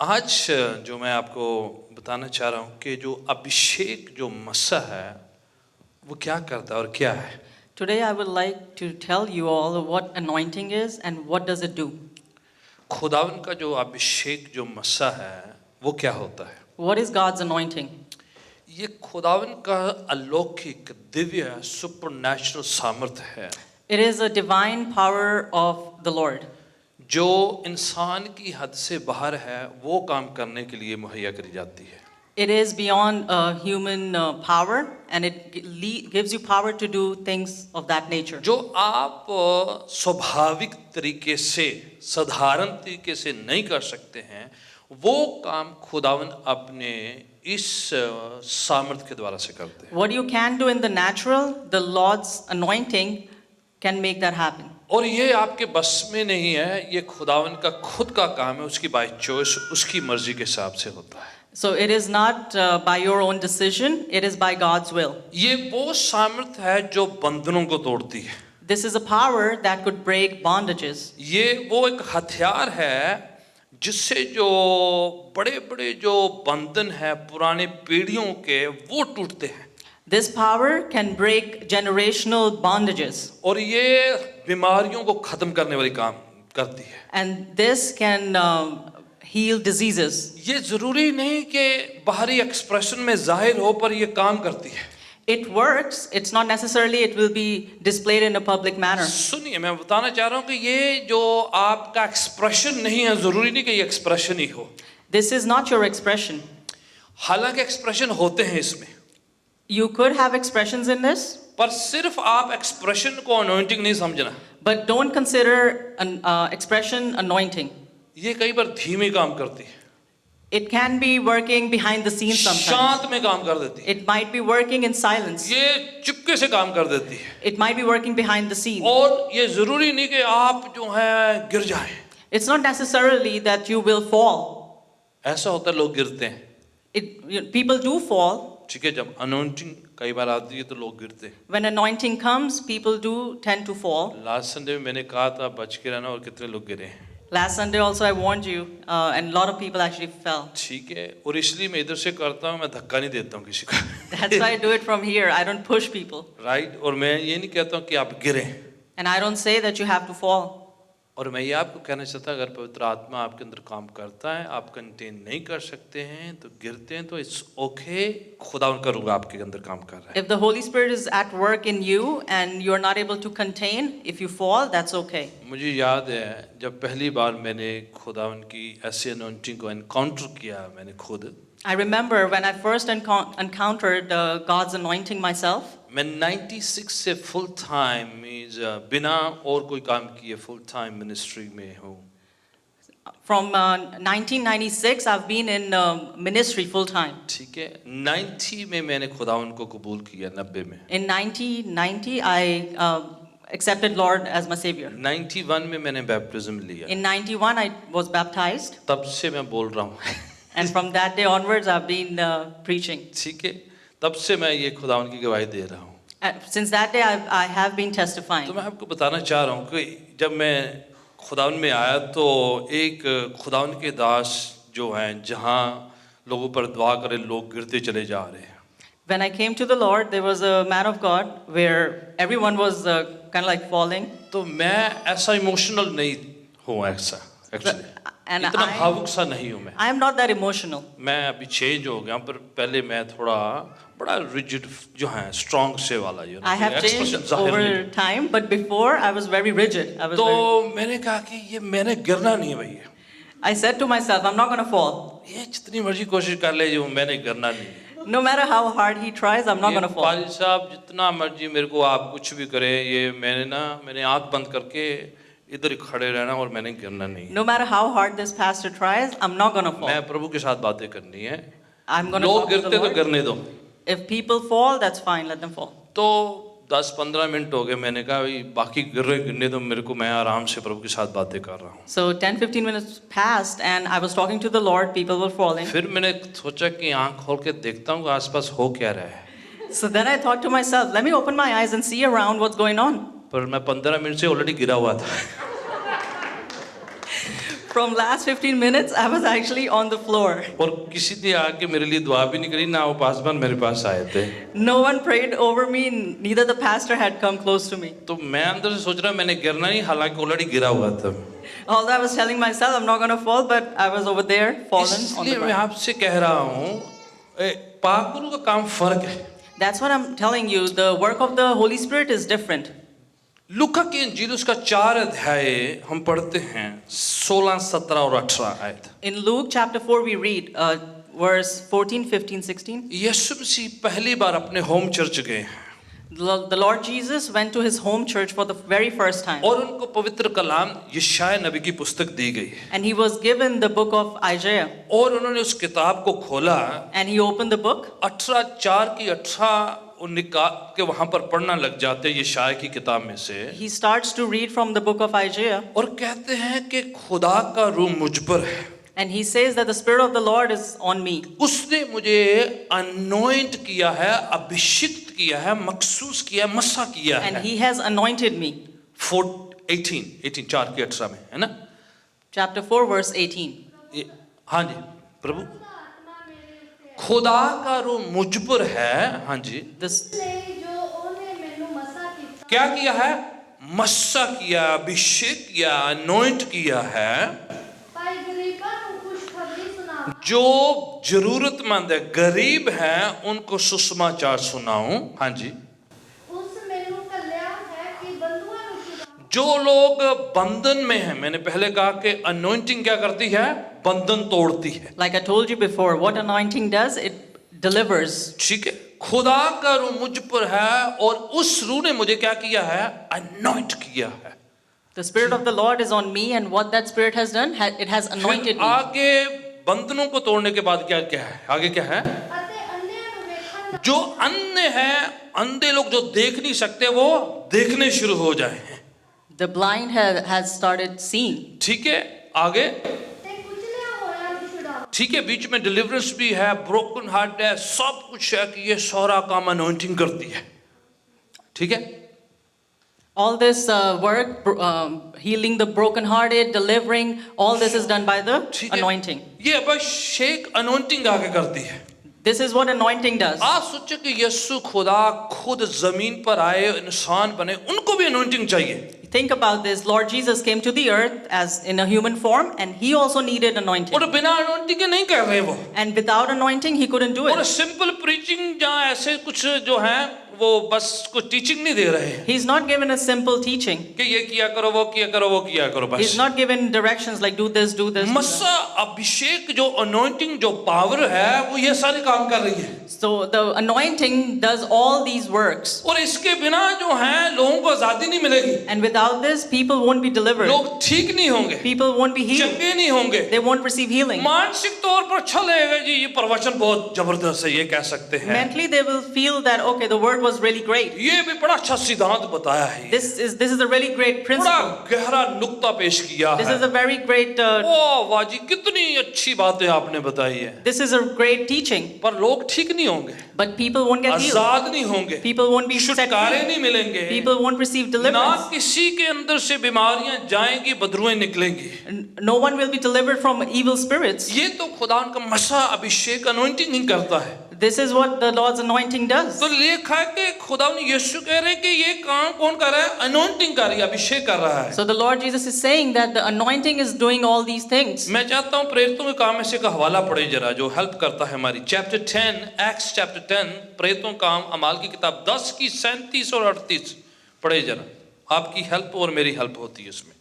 आज जो मैं आपको बताना चाह रहा हूँ कि जो अभिषेक जो मसा है वो क्या करता है और क्या है। Today I would like to tell you all what anointing is and what does it do. खुदावन का जो अभिषेक जो मसा है वो क्या होता है। What is God's anointing? ये खुदावन का अलौकिक दिव्य सुपरनैचुरल सामर्थ्य है It is a divine power of the Lord. जो इंसान की हद से बाहर है वो काम करने के लिए मुहैया करी जाती है। It is beyond human power and it gives you power to do things of that nature. जो आप स्वाभाविक तरीके से साधारण तरीके से नहीं कर सकते हैं वो काम खुदावन अपने इस सामर्थ्य के द्वारा से करते हैं। What you can do in the natural, the Lord's anointing can make that happen. और ये आपके बस में नहीं है, ये खुदावन का खुद का काम है, उसकी बाय चॉइस उसकी मर्जी के हिसाब से होता है। So it is not by your own decision, it is by God's will. ये वो सामर्थ्य है जो बंधनों को तोड़ती है। This is a power that could break bondages. ये वो एक हथियार है जिससे जो बड़े बड़े जो बंधन है पुराने पीढ़ियों के वो टूटते हैं। This power can break generational bondages. और ये बीमारियों को खत्म करने वाली काम करती है। And this can heal diseases. ये जरूरी नहीं कि बाहरी एक्सप्रेशन में जाहिर हो पर ये काम करती है। It works, it's not necessarily it will be displayed in a public manner. सुनिए, मैं बताना चाह रहा हूँ कि ये जो आपका एक्सप्रेशन नहीं है जरूरी नहीं कि ये एक्सप्रेशन ही हो। This is not your expression. हालांकि एक्सप्रेशन होते हैं इसमें, You could have expressions in this, पर सिर्फ आप एक्सप्रेशन को अनॉइंटिंग नहीं समझना। but don't consider an expression anointing. ये कई बार धीमे काम करती है, It can be working behind the scenes sometimes. शांत में काम कर देती है, It might be working in silence. ये चुपके से काम कर देती है। It might be working behind the scenes. और ये जरूरी नहीं कि आप जो है गिर जाएं। It's not necessarily that you will fall. ऐसा होता है लोग गिरते हैं। People do fall. ठीक है, जब अनॉइंटिंग कई बार आती है तो लोग गिरते हैं। When anointing comes, people do tend to fall. Last Sunday में मैंने कहा था बच के रहना, और कितने लोग गिरे हैं। Last Sunday also I warned you, and a lot of people actually fell. ठीक है, और इसलिए मैं इधर से करता हूँ, मैं धक्का नहीं देता हूँ किसी को। That's why I do it from here. I don't push people. Right, और मैं ये नहीं कहता हूँ कि आप गिरें। And I don't say that you have to fall. और मैं ये आपको कहना चाहता हूँ, अगर पवित्र आत्मा आपके अंदर काम करता है, आप कंटेन नहीं कर सकते हैं तो गिरते हैं तो इट्स ओके, खुदा उनका रूह आपके अंदर काम कर रहा है। If the Holy Spirit is at work in you and you're not able to contain, if you fall, that's okay. मुझे याद है जब पहली बार मैंने खुदा उनकी ऐसी अनॉइंटिंग को एनकाउंटर किया, मैंने खुद I remember when I first encountered God's anointing myself. मैं 96 से फुल टाइम बिना और कोई काम किए फुल टाइम मिनिस्ट्री में हूँ। From 1996, I've been in ministry full time. ठीक है, 90 में मैंने खुदा उनको कबूल किया, 90 में। In 1990, I accepted Lord as my Savior. 91 में मैंने बैप्टिज्म लिया। In 91, I was baptized. तब से मैं बोल रहा हूँ। And from that day onwards, I've been preaching. ठीक है, तब से मैं ये खुदा उनकी गवाही दे रहा हूँ। Since that day, I have been testifying. तो मैं आपको बताना चाह रहा हूँ कि जब मैं खुदावन में आया तो एक खुदावन के दास जो हैं, जहाँ लोगों पर दुआ करे लोग गिरते चले जा रहे हैं। When I came to the Lord, there was a man of God where everyone was kind of like falling. तो मैं ऐसा इमोशनल नहीं हूँ, ऐसा एक्चुअली And इतना भावुक सा नहीं हूँ मैं। I am not that emotional. मैं अभी चेंज हो गया, पर पहले मैं थोड़ा बड़ा रिजिड जो है, स्ट्रॉन्ग से वाला जो I have changed over time, but before I was very rigid. I was तो very... मैंने कहा कि ये मैंने गिरना नहीं है भैया। I said to myself, I'm not going to fall. ये जितनी मर्जी कोशिश कर ले, जो मैंने गिरना नहीं है। No matter how hard he tries, I'm not going to fall. पाजी साहब जितना मर्जी मेरे को आप कुछ भी करे, ये मैंने आंख बंद करके इधर ही खड़े रहना और मैंने गिरना नहीं है। No matter how hard this pastor tries, I'm not going to fall. मैं प्रभु के साथ बातें करनी है। I'm going to लोग talk to the गिरते तो Lord. गिरने दो। If people fall, that's fine. Let them fall. तो 10-15 मिनट हो गए, मैंने कहा भाई बाकी गिरने दो मेरे को, मैं आराम से प्रभु के साथ बातें कर रहा हूँ। So 10-15 minutes passed and I was talking to the Lord. People were falling. फिर मैंने सोचा कि आंख खोल के देखता हूँ आसपास हो क्या रहा है। So then I thought to myself, let me open my eyes and see around what's going on. पर मैं 15 मिनट से ऑलरेडी गिरा हुआ था। From last 15 minutes, I was actually on the floor. और किसी ने आके मेरे लिए दुआ भी नहीं करी, ना वो पासवान मेरे पास आए थे। No one prayed over me, neither the pastor had come close to me. तो मैं अंदर से सोच रहा मैंने गिरना नहीं, हालांकि ऑलरेडी गिरा हुआ था। Although I was telling myself I'm not going to fall, but I was over there, fallen on इसलिए the मैं ground. आपसे कह रहा हूँ, पागुरु का काम फर्क है। That's what I'm telling you. The work of the Holy Spirit is different. लूका की इंजील उसका 4 अध्याय हम पढ़ते हैं, 16, 17 और 18 आयत। In Luke chapter 4, we read verse 14, 15, 16. यीशु मसीह पहली बार अपने होम चर्च गए हैं The Lord Jesus went to his home church for the very first time. और उनको पवित्र कलाम यशायाह नबी की पुस्तक दी गई And he was given the book of Isaiah. और उन्होंने उस किताब को खोला। And he opened the book. 18:4 की 18 निकाल के वहां पर पढ़ना लग जाते हैं यशायाह की किताब में से। He starts to read from the book of Isaiah. और कहते हैं कि खुदा का रूह मुझ पर है, And he says that the Spirit of the Lord is on me. उसने मुझे अनॉइंट किया है, अभिषिक्त किया है, मखसूस किया है, मसा किया And है। he has anointed me. 18 4 की 18 में है ना। Chapter 4, verse 18. हाँ जी प्रभु, खुदा का रूह मुझ पर है। हाँ जी, This, क्या किया है? मसा किया, अभिषेक किया, अनॉइंट किया है। जो जरूरतमंद है, गरीब है, उनको सुसमाचार सुनाऊं। हाँ जी, जो लोग बंधन में हैं, मैंने पहले कहा कि अनॉइंटिंग क्या करती है? बंधन तोड़ती है। like I told you before, what anointing does, it delivers. ठीक है, खुदा का रूह मुझ पर है और उस रूह ने मुझे क्या किया है? अनॉइंट किया है। The Spirit of the Lord is on me, and what that Spirit has done, it has anointed me. आगे बंधनों को तोड़ने के बाद क्या क्या है? आगे क्या है? जो अन्य है, अंधे लोग जो देख नहीं सकते वो देखने शुरू हो जाए। The blind has started seeing. ठीक है, आगे ठीक है, बीच में डिलीवरेंस भी है, ब्रोकन हार्ट है, सब कुछ है कि ये सारा काम अनॉइंटिंग करती है। ठीक है, All this work, healing the brokenhearted, delivering, all this is done by the ठीक है, anointing. ये अभिषेक अनॉइंटिंग आगे करती है। This is what anointing does. आप सोचो कि यीशु खुदा खुद जमीन पर आए, इंसान बने, उनको भी अनॉइंटिंग चाहिए। Think about this. Lord Jesus came to the earth as in a human form, and he also needed anointing. और बिना अनॉइंटिंग के नहीं कर रहे वो। And without anointing, he couldn't do और it. सिंपल प्रीचिंग जहाँ ऐसे कुछ जो है वो बस कुछ टीचिंग नहीं दे रहे हैं He's not given a simple teaching. कि ये किया करो, वो किया करो, वो किया करो, बस। He's not given directions like do this, do this. Do मसा that. अभिषेक जो अनॉइंटिंग जो पावर है वो ये सारे काम कर रही है। So the anointing does all these works. और इसके बिना जो है लोगों को आजादी नहीं मिलेगी। And without this, people won't be delivered. लोग ठीक नहीं होंगे, People won't be healed. चंगे नहीं होंगे, They won't receive healing. मानसिक तौर पर अच्छा लगेगा जी, ये प्रवचन बहुत जबरदस्त है, ये कह सकते हैं। Mentally, they will feel that okay, the word was really great. ये भी बड़ा अच्छा सिद्धांत बताया है, This is a really great बड़ा principle. गहरा नुक्ता पेश किया This है। is a very great. ओ वाह जी, कितनी अच्छी बातें आपने बताई है। This is a great teaching. पर लोग ठीक नहीं होंगे, But people won't get healed. आजाद नहीं होंगे, People won't be set छुटकारे free. नहीं मिलेंगे, People won't receive ना deliverance. किसी के अंदर से बीमारियां जाएंगी, बदरुएं निकलेंगी। No one will be delivered from evil spirits. ये तो खुदा उनका मसा अभिषेक अनॉइंटिंग नहीं करता है। This is what the Lord's anointing does. तो लिखा है कि खुदा ने यीशु कह रहे हैं कि ये काम कौन कर रहा है? अनॉइंटिंग कर रही है, अभिषेक कर रहा है। So the Lord Jesus is saying that the anointing is doing all these things. मैं चाहता हूँ प्रेरितों के काम में से का हवाला पढ़े जरा, जो हेल्प करता है हमारी। चैप्टर 10, एक्ट्स चैप्टर 10, प्रेरितों काम अमाल की किताब 10 की 37 और 38 पढ़े जरा। आपकी हेल्प और मेरी हेल्प होती है इसमें।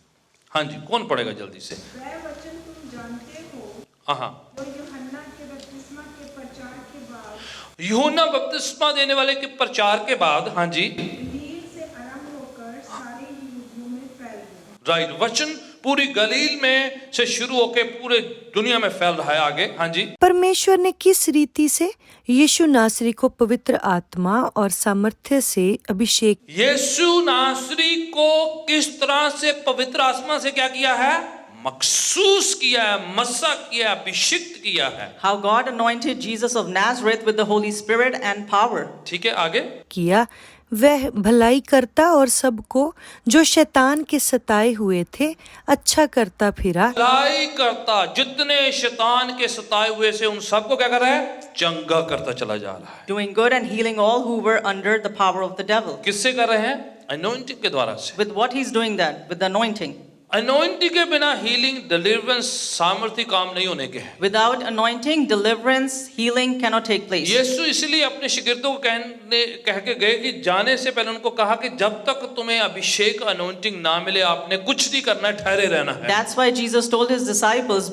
हाँ जी, कौन पढ़ेगा जल्दी से? वह वचन तुम जानते हो हाँ, जो यूहन्ना के बपतिस्मा के प्रचार के बाद यूहन्ना बपतिस्मा देने वाले के प्रचार के बाद, हाँ जी, गलील से आरंभ होकर सारे यहूदियों में फैल गया। राइट, वचन पूरी गलील में से शुरू होकर पूरे दुनिया में फैल रहा है। आगे, हाँ जी। परमेश्वर ने किस रीति से यीशु नासरी को पवित्र आत्मा और सामर्थ्य से अभिषेक यीशु नासरी को किस तरह से पवित्र आत्मा से क्या किया है? मखसूस किया है, मसा किया है, अभिषिक्त किया है। How God anointed Jesus of Nazareth with the Holy Spirit and power. ठीक है, आगे। किया, वह भलाई करता और सबको जो शैतान के सताए हुए थे अच्छा करता फिरा। भलाई करता, जितने शैतान के सताए हुए से उन सबको क्या कर रहा है? चंगा करता चला जा रहा है। Doing good and healing all who were under the power of the devil. किससे कर रहे हैं? अनॉइंटिंग के द्वारा से। With what he's doing that? With the anointing. Anointing के बिना हीलिंग, डिलीवरेंस, सामर्थ्य काम नहीं होने के हैं। Without anointing, deliverance, healing cannot take place. यीशु इसलिए अपने शिगिर्दों को कह के गए कि जाने से पहले उनको कहा कि जब तक तुम्हें अभिषेक, अनॉइंटिंग ना मिले आपने कुछ नहीं करना है, ठहरे रहना है। That's why Jesus told his disciples,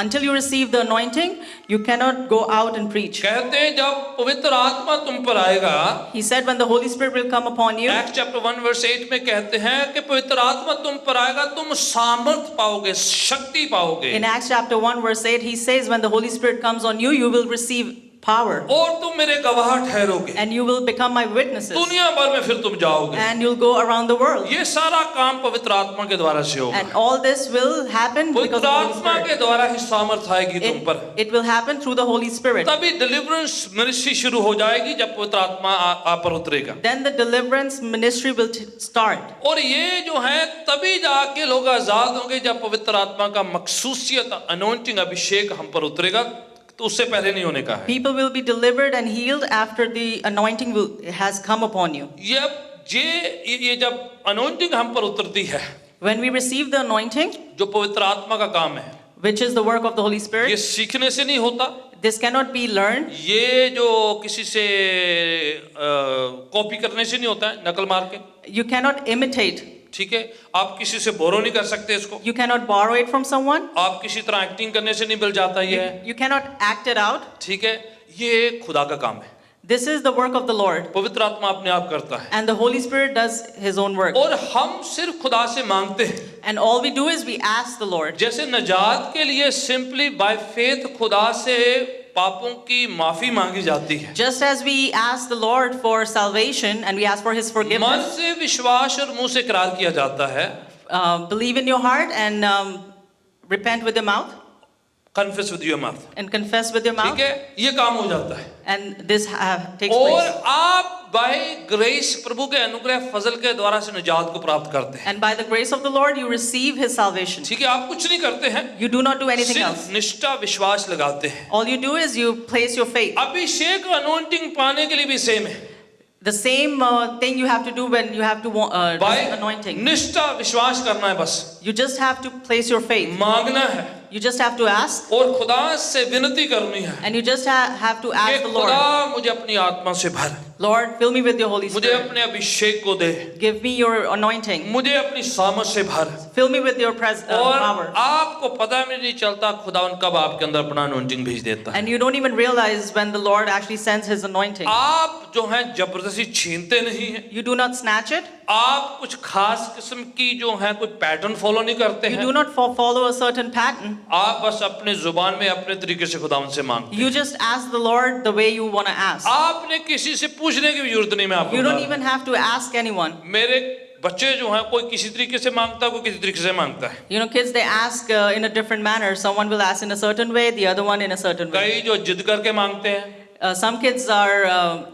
until you receive the anointing, you cannot go out and preach. कहते हैं जब पवित्र आत्मा तुम पर आएगा, He said when the Holy Spirit will come upon you, Acts chapter 1 verse 8 में कहते हैं कि पवित्र आत्मा तुम पर आएगा, तुम सामर्थ पाओगे, शक्ति पाओगे, in Acts chapter 1 verse 8, he says when the Holy Spirit comes on you, you will receive power और तुम मेरे गवाह ठहरोगे, and you will become my witnesses दुनिया भर में फिर तुम जाओगे। and you'll go around the world. ये सारा काम पवित्र आत्मा के द्वारा से होगा। And all this will happen because पवित्र of the Holy आत्मा Spirit. के द्वारा ही सामर्थ आएगी तुम पर। It will happen through the Holy Spirit. तभी डिलीवरेंस मिनिस्ट्री शुरू हो जाएगी जब पवित्र आत्मा आप पर उतरेगा। Then the deliverance ministry will start. और ये जो है तभी जाके लोग आजाद होंगे जब पवित्र आत्मा का मखसूसियत, अनॉइंटिंग, अभिषेक हम पर उतरेगा, तो उससे पहले नहीं होने का है। People will be delivered and healed after the anointing has come upon you. ये जब अनॉइंटिंग हम पर उतरती है, When we receive the anointing, जो पवित्र आत्मा का काम है, which is the work of the Holy ये Spirit, सीखने से नहीं होता। this cannot be learned. ये जो किसी से कॉपी करने से नहीं होता है, नकल मार के। You cannot imitate. ठीक है, आप किसी से बोरो नहीं कर सकते इसको। You cannot borrow it from someone. आप किसी तरह एक्टिंग करने से नहीं मिल जाता ये। You cannot act it out. ठीक है, ये खुदा का काम है। This is the work of the Lord. पवित्र आत्मा अपने आप करता है। And the Holy Spirit does His own work. और हम सिर्फ खुदा से मांगते हैं। And all we do is we ask the Lord. जैसे नजात के लिए सिंपली बाय फेथ खुदा से पापों की माफी मांगी जाती है। Just as we ask the Lord for salvation and we ask for His मन forgiveness, से विश्वास और मुंह से इकरार किया जाता है। believe in your heart and repent with your mouth confess with your mouth. and confess with your ठीक mouth, है, ये काम हो जाता है। and this takes और place. आप बाय ग्रेस, प्रभु के अनुग्रह, फजल के द्वारा से निजात को प्राप्त करते हैं। And by the grace of the Lord, you receive His salvation. ठीक है, आप कुछ नहीं करते हैं, You do not do anything else. सिर्फ निष्ठा विश्वास लगाते हैं। All you do is you place your faith. Abhishek, anointing पाने के लिए भी सेम है। The same thing you have to do when you have to receive by anointing. निष्ठा विश्वास करना है बस, You just have to place your faith. मांगना है You just have to ask, और खुदा से विनती करनी है and you just have to कि ask the Lord, खुदा मुझे अपनी आत्मा से भर, Lord, fill me with your Holy मुझे Spirit. अपने अभिषेक को दे, Give me your anointing. मुझे अपनी सामर्थ से भर। Fill me with your और power. आपको पता भी नहीं चलता खुदा कब आपके अंदर अपना अनॉइंटिंग भेज देता है। And you don't even realize when the Lord actually sends His anointing. आप जो है जबरदस्ती छीनते नहीं हैं, You do not snatch it. आप कुछ खास किस्म की जो है कोई पैटर्न फॉलो नहीं करते You हैं, do not follow a certain pattern. आप बस अपने जुबान में अपने तरीके से खुदा उनसे मांगते You just ask the Lord the way you want to ask. हैं। आपने किसी से पूछने की भी जरूरत नहीं। मैं आपको You don't बता even have to ask anyone. दूं, मेरे बच्चे जो हैं कोई किसी तरीके से मांगता है, कोई किसी तरीके से मांगता है। You know, kids, they ask in a different manner. Someone will ask in a certain way, the other one in a certain way. कई जो जिद करके मांगते हैं, Some kids are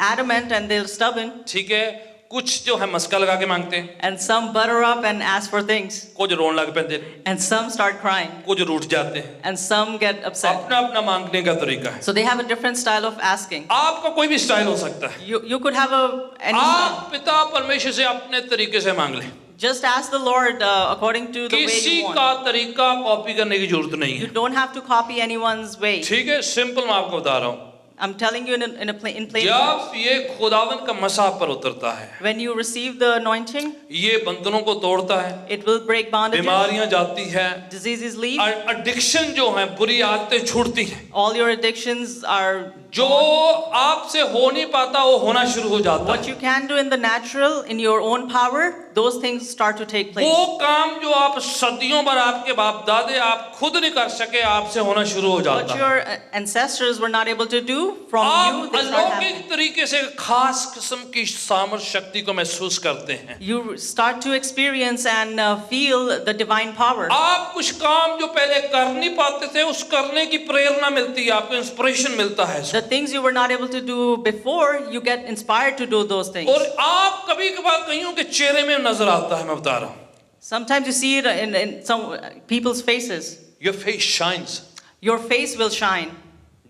adamant and they're stubborn, ठीक है, कुछ जो है मस्का लगा के मांगते हैं, and some butter up and ask for things, कुछ रोन लग पैंदे हैं, and some start crying, कुछ रूठ जाते हैं। and some get upset. अपना अपना मांगने का तरीका है। So they have a different style of asking. आपका कोई भी स्टाइल हो सकता है। You could have any आप style. पिता परमेश्वर से अपने तरीके से मांग लें, Just ask the Lord according to the way किसी you का want. तरीका कॉपी करने की जरूरत नहीं You है। don't have to copy anyone's way. ठीक है, सिंपल मैं आपको बता रहा हूँ। I'm telling you in plain terms. जब ये खुदावन का मसा पर उतरता है, When you receive the anointing, ये बंधनों को तोड़ता है, it will break bondages, बीमारियां जाती है, diseases leave, एडिक्शन जो है, बुरी आदतें छूटती हैं, all your addictions are जो आपसे हो नहीं पाता वो होना शुरू हो जाता what है। you can do in the natural, in your own power, those things start to take place. वो काम जो आप सदियों भर आपके बाप दादे आप खुद नहीं कर सके, आपसे होना शुरू हो What जाता है। your ancestors were not able to do from you, आप they start happening. अलौकिक तरीके से खास किस्म की सामर्थ शक्ति को महसूस करते हैं। You start to experience and feel the divine power. आप कुछ काम जो पहले कर नहीं पाते थे, उस करने की प्रेरणा मिलती है, आपको इंस्पिरेशन मिलता है। The The things you were not able to do before, you get inspired to do those things. और आप कभी कभार कईयों के चेहरे में नजर आता है, मैं बता रहा हूँ, Sometimes you see it in some people's faces. your face shines. Your face will shine.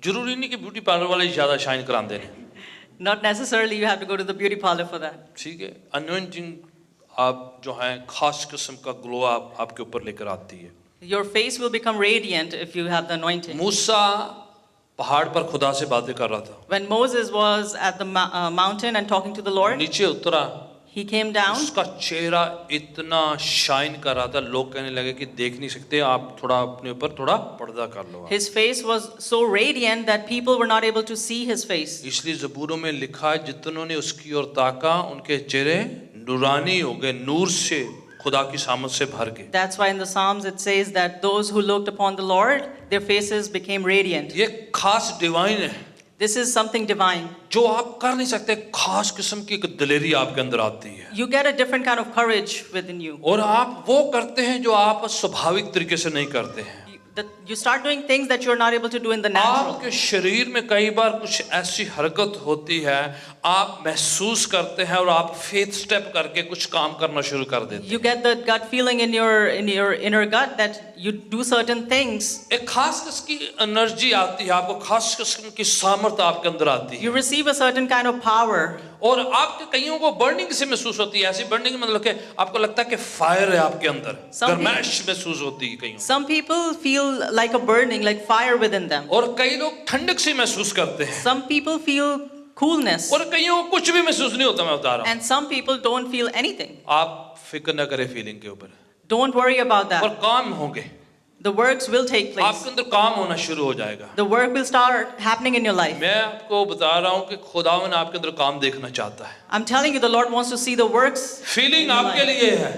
जरूरी नहीं कि ब्यूटी पार्लर वाले ज्यादा शाइन कराते हैं, Not necessarily you have to go to the beauty parlor for that. ठीक है। अनोइंटिंग आप जो है खास किस्म का ग्लो आप आपके ऊपर लेकर आती है। Your face will become radiant if you have the anointing. मूसा पहाड़ पर खुदा से बातें कर रहा था, When Moses was at the mountain and talking to the Lord, नीचे उतरा, he came down. उसका चेहरा इतना शाइन कर रहा था, लोग कहने लगे कि देख नहीं सकते, आप थोड़ा अपने ऊपर थोड़ा पर्दा कर लो। His face was so radiant that people were not able to see his face. इसलिए ज़बूरों में लिखा है, जितनों ने उसकी ओर ताका उनके चेहरे नूरानी हो गए, नूर से, खुदा की सामत से भर के। That's why in the Psalms it says that those who looked upon the Lord, their faces became radiant. ये खास डिवाइन है, This is something divine. जो आप कर नहीं सकते, खास किस्म की एक दिलेरी आपके अंदर आती है, You get a different kind of courage within you. और आप वो करते हैं जो आप स्वाभाविक तरीके से नहीं करते हैं। You start doing things that you're not able to do in the natural. आपके शरीर में कई बार कुछ ऐसी हरकत होती है, आप महसूस करते हैं और आप फेथ स्टेप करके कुछ काम करना शुरू कर देते हैं। You get the gut feeling in your inner gut that you do certain things. एक खास किस्म की एनर्जी आती है, आपको खास किस्म की सामर्थ्य आपके अंदर आती है, You receive a certain kind of power. और आपके कईयों को बर्निंग से महसूस होती है। ऐसी बर्निंग मतलब कि आपको लगता है कि फायर है आपके अंदर, गर्माइश महसूस होती है कईयों, Some people feel like a burning, like fire within them. और कई लोग ठंडक से महसूस करते हैं, Some people feel coolness. और कईयों को कुछ भी महसूस नहीं होता। मैं बता रहा हूँ, And some people don't feel anything. आप फिक्र न करें फीलिंग के ऊपर, Don't worry about और that. काम होंगे, The works will take place. आपके अंदर काम होना शुरू हो जाएगा। The work will start happening in your life. मैं आपको बता रहा हूँ कि खुदावन आपके अंदर काम देखना चाहता है। I'm telling you, the Lord wants to see the works. Feeling आपके लिए है,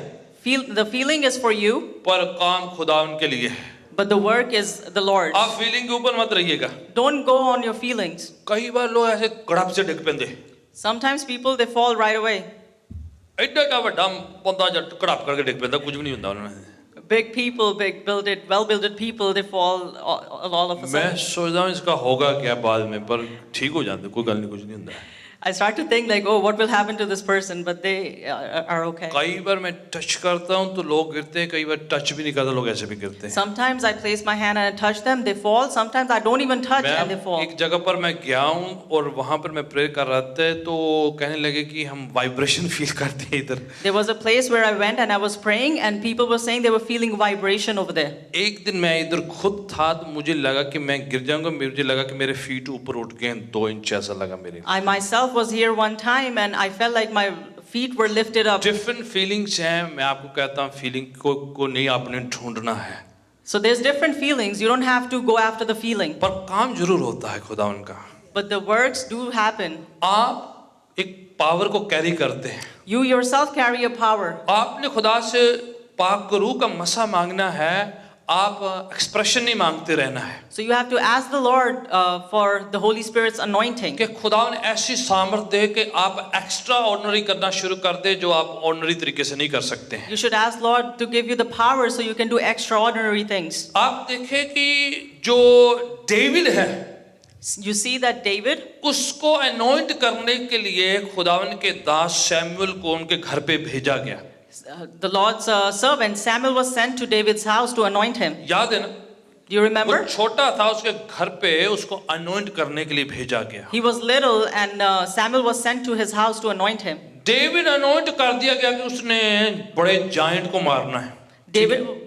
The feeling is for you, पर काम खुदावन के लिए है। but the work is the Lord's. आप फीलिंग के ऊपर मत रहिएगा। Don't go on your feelings. कई बार लोग ऐसे कड़प से डिग पेंदे, Sometimes people, they fall right away. एड्डा वड्डा बंदा जट कड़प करके डिग पेंदा, कुछ भी नहीं होता उन्होंने। Big people, well-built people, they fall all of a मैं sudden. सोचता हूँ इसका होगा क्या बाद में, पर ठीक हो जाते, कोई गल नहीं, कुछ नहीं होता। I start to think like, oh, what will happen to this person? But they are okay. कई बार मैं टच करता हूँ तो लोग गिरते हैं, कई बार टच भी नहीं करता, लोग ऐसे भी गिरते हैं। Sometimes I place my hand and I touch them, they fall. Sometimes I don't even touch and they मैं fall. एक जगह पर मैं गया हूँ और वहाँ पर मैं प्रे कर रहा था, तो कहने लगे कि हम वाइब्रेशन फील करते हैं इधर। There was a place where I went and I was praying and people were saying they were feeling vibration over there. एक दिन मैं इधर खुद था तो मुझे लगा कि मैं गिर जाऊंगा, मुझे लगा कि मेरे फीट ऊपर उठ गए हैं 2 इंच, ऐसा लगा मेरे। I myself was here one time and I felt like my feet were lifted up. Different feelings हैं, मैं आपको कहता हूँ फीलिंग को नहीं आपने ढूंढना है, So there's different feelings. You don't have to go after the feeling. पर काम जरूर होता है खुदा उनका। But the works do happen. आप एक पावर को कैरी करते हैं, You yourself carry a power. आपने खुदा से पाक रूह का मसा मांगना है, आप एक्सप्रेशन नहीं मांगते रहना है So you have to ask the Lord for the Holy Spirit's anointing. कि खुदा ने ऐसी सामर्थ दे कि आप एक्स्ट्रा ऑर्डिनरी करना शुरू कर दे जो आप ऑर्डिनरी तरीके से नहीं कर सकते हैं। You should ask Lord to give you the power so you can do extraordinary things. आप देखें कि जो डेविड है, You see that David, उसको अनॉइंट करने के लिए खुदावन के दास सैमुअल को उनके घर पे भेजा गया। the Lord's servant Samuel was sent to David's house to anoint him. याद है ना, Do you वो remember? छोटा था, उसके घर पे उसको अनॉइंट करने के लिए भेजा गया। He was little and Samuel was sent to his house to anoint him. David anoint कर दिया गया कि उसने बड़े जायंट को मारना है।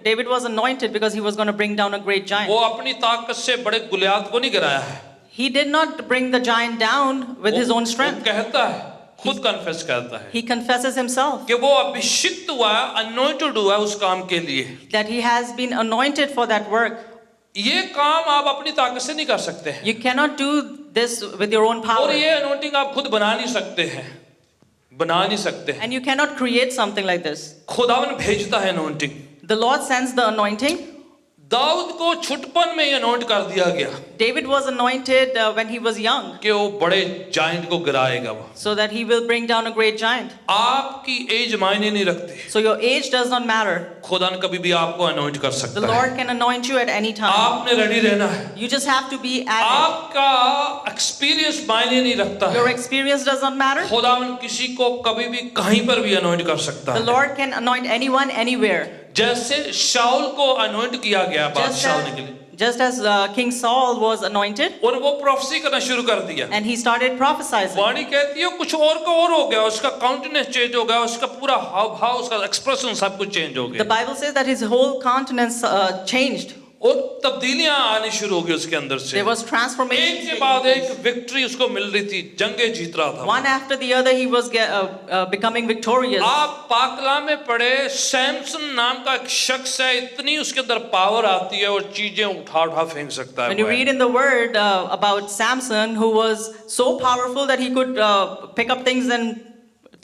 David was anointed because he was going to bring down a great giant. वो अपनी ताकत से बड़े गुलियात को नहीं गिराया है, He did not bring the giant down with his own वो strength. कहता है, खुद कन्फेस करता है He confesses himself कि वो अभिषिक्त हुआ है, अनॉइंटेड हुआ है उस काम के लिए। that he has been anointed for that work. ये काम आप अपनी ताकत से नहीं कर सकते हैं, You cannot do this with your own और power. ये अनॉइंटिंग आप खुद बना नहीं सकते हैं, बना नहीं सकते हैं। And you cannot create something like this. खुदावन भेजता है anointing. The Lord sends the anointing. दाऊद को छुटपन में अनॉइंट कर दिया गया David was anointed when he was young, कि वो बड़े जायंट को गिराएगा वो। so that he will bring down a great giant. आपकी एज मायने नहीं रखती, So your age does not matter. खुदा ने कभी भी आपको अनॉइंट कर The सकता है। Lord can anoint you at any time. आपने रेडी रहना है। You just have to be at it. आपका एक्सपीरियंस मायने नहीं रखता Your है। experience does not matter. खुदावन किसी को कभी भी कहीं पर भी अनॉइंट कर सकता The है। Lord can anoint anyone, anywhere. जैसे शाऊल को अनॉइंट किया गया बादशाह होने के लिए, Just as King Saul was anointed, और वो प्रोफेसी करना शुरू कर दिया। and he started prophesying. वाणी कहती है कुछ और का और हो गया, उसका काउंटेनेंस चेंज हो गया, उसका पूरा हाव भाव, उसका एक्सप्रेशन सब कुछ चेंज हो The गया, Bible says that his whole countenance changed. और तब्दीलियां आनी शुरू हो गई उसके अंदर से। There was transformation. एक के बाद एक विक्ट्री उसको मिल रही थी, जंगे जीत रहा था। One after the other, he was becoming victorious. आप पाकला में पढ़े सैमसन नाम का एक शख्स है, इतनी उसके अंदर पावर आती है और चीजें उठा उठा फेंक सकता है When you वो है। read in the word about Samson, who was so powerful that he could pick up things and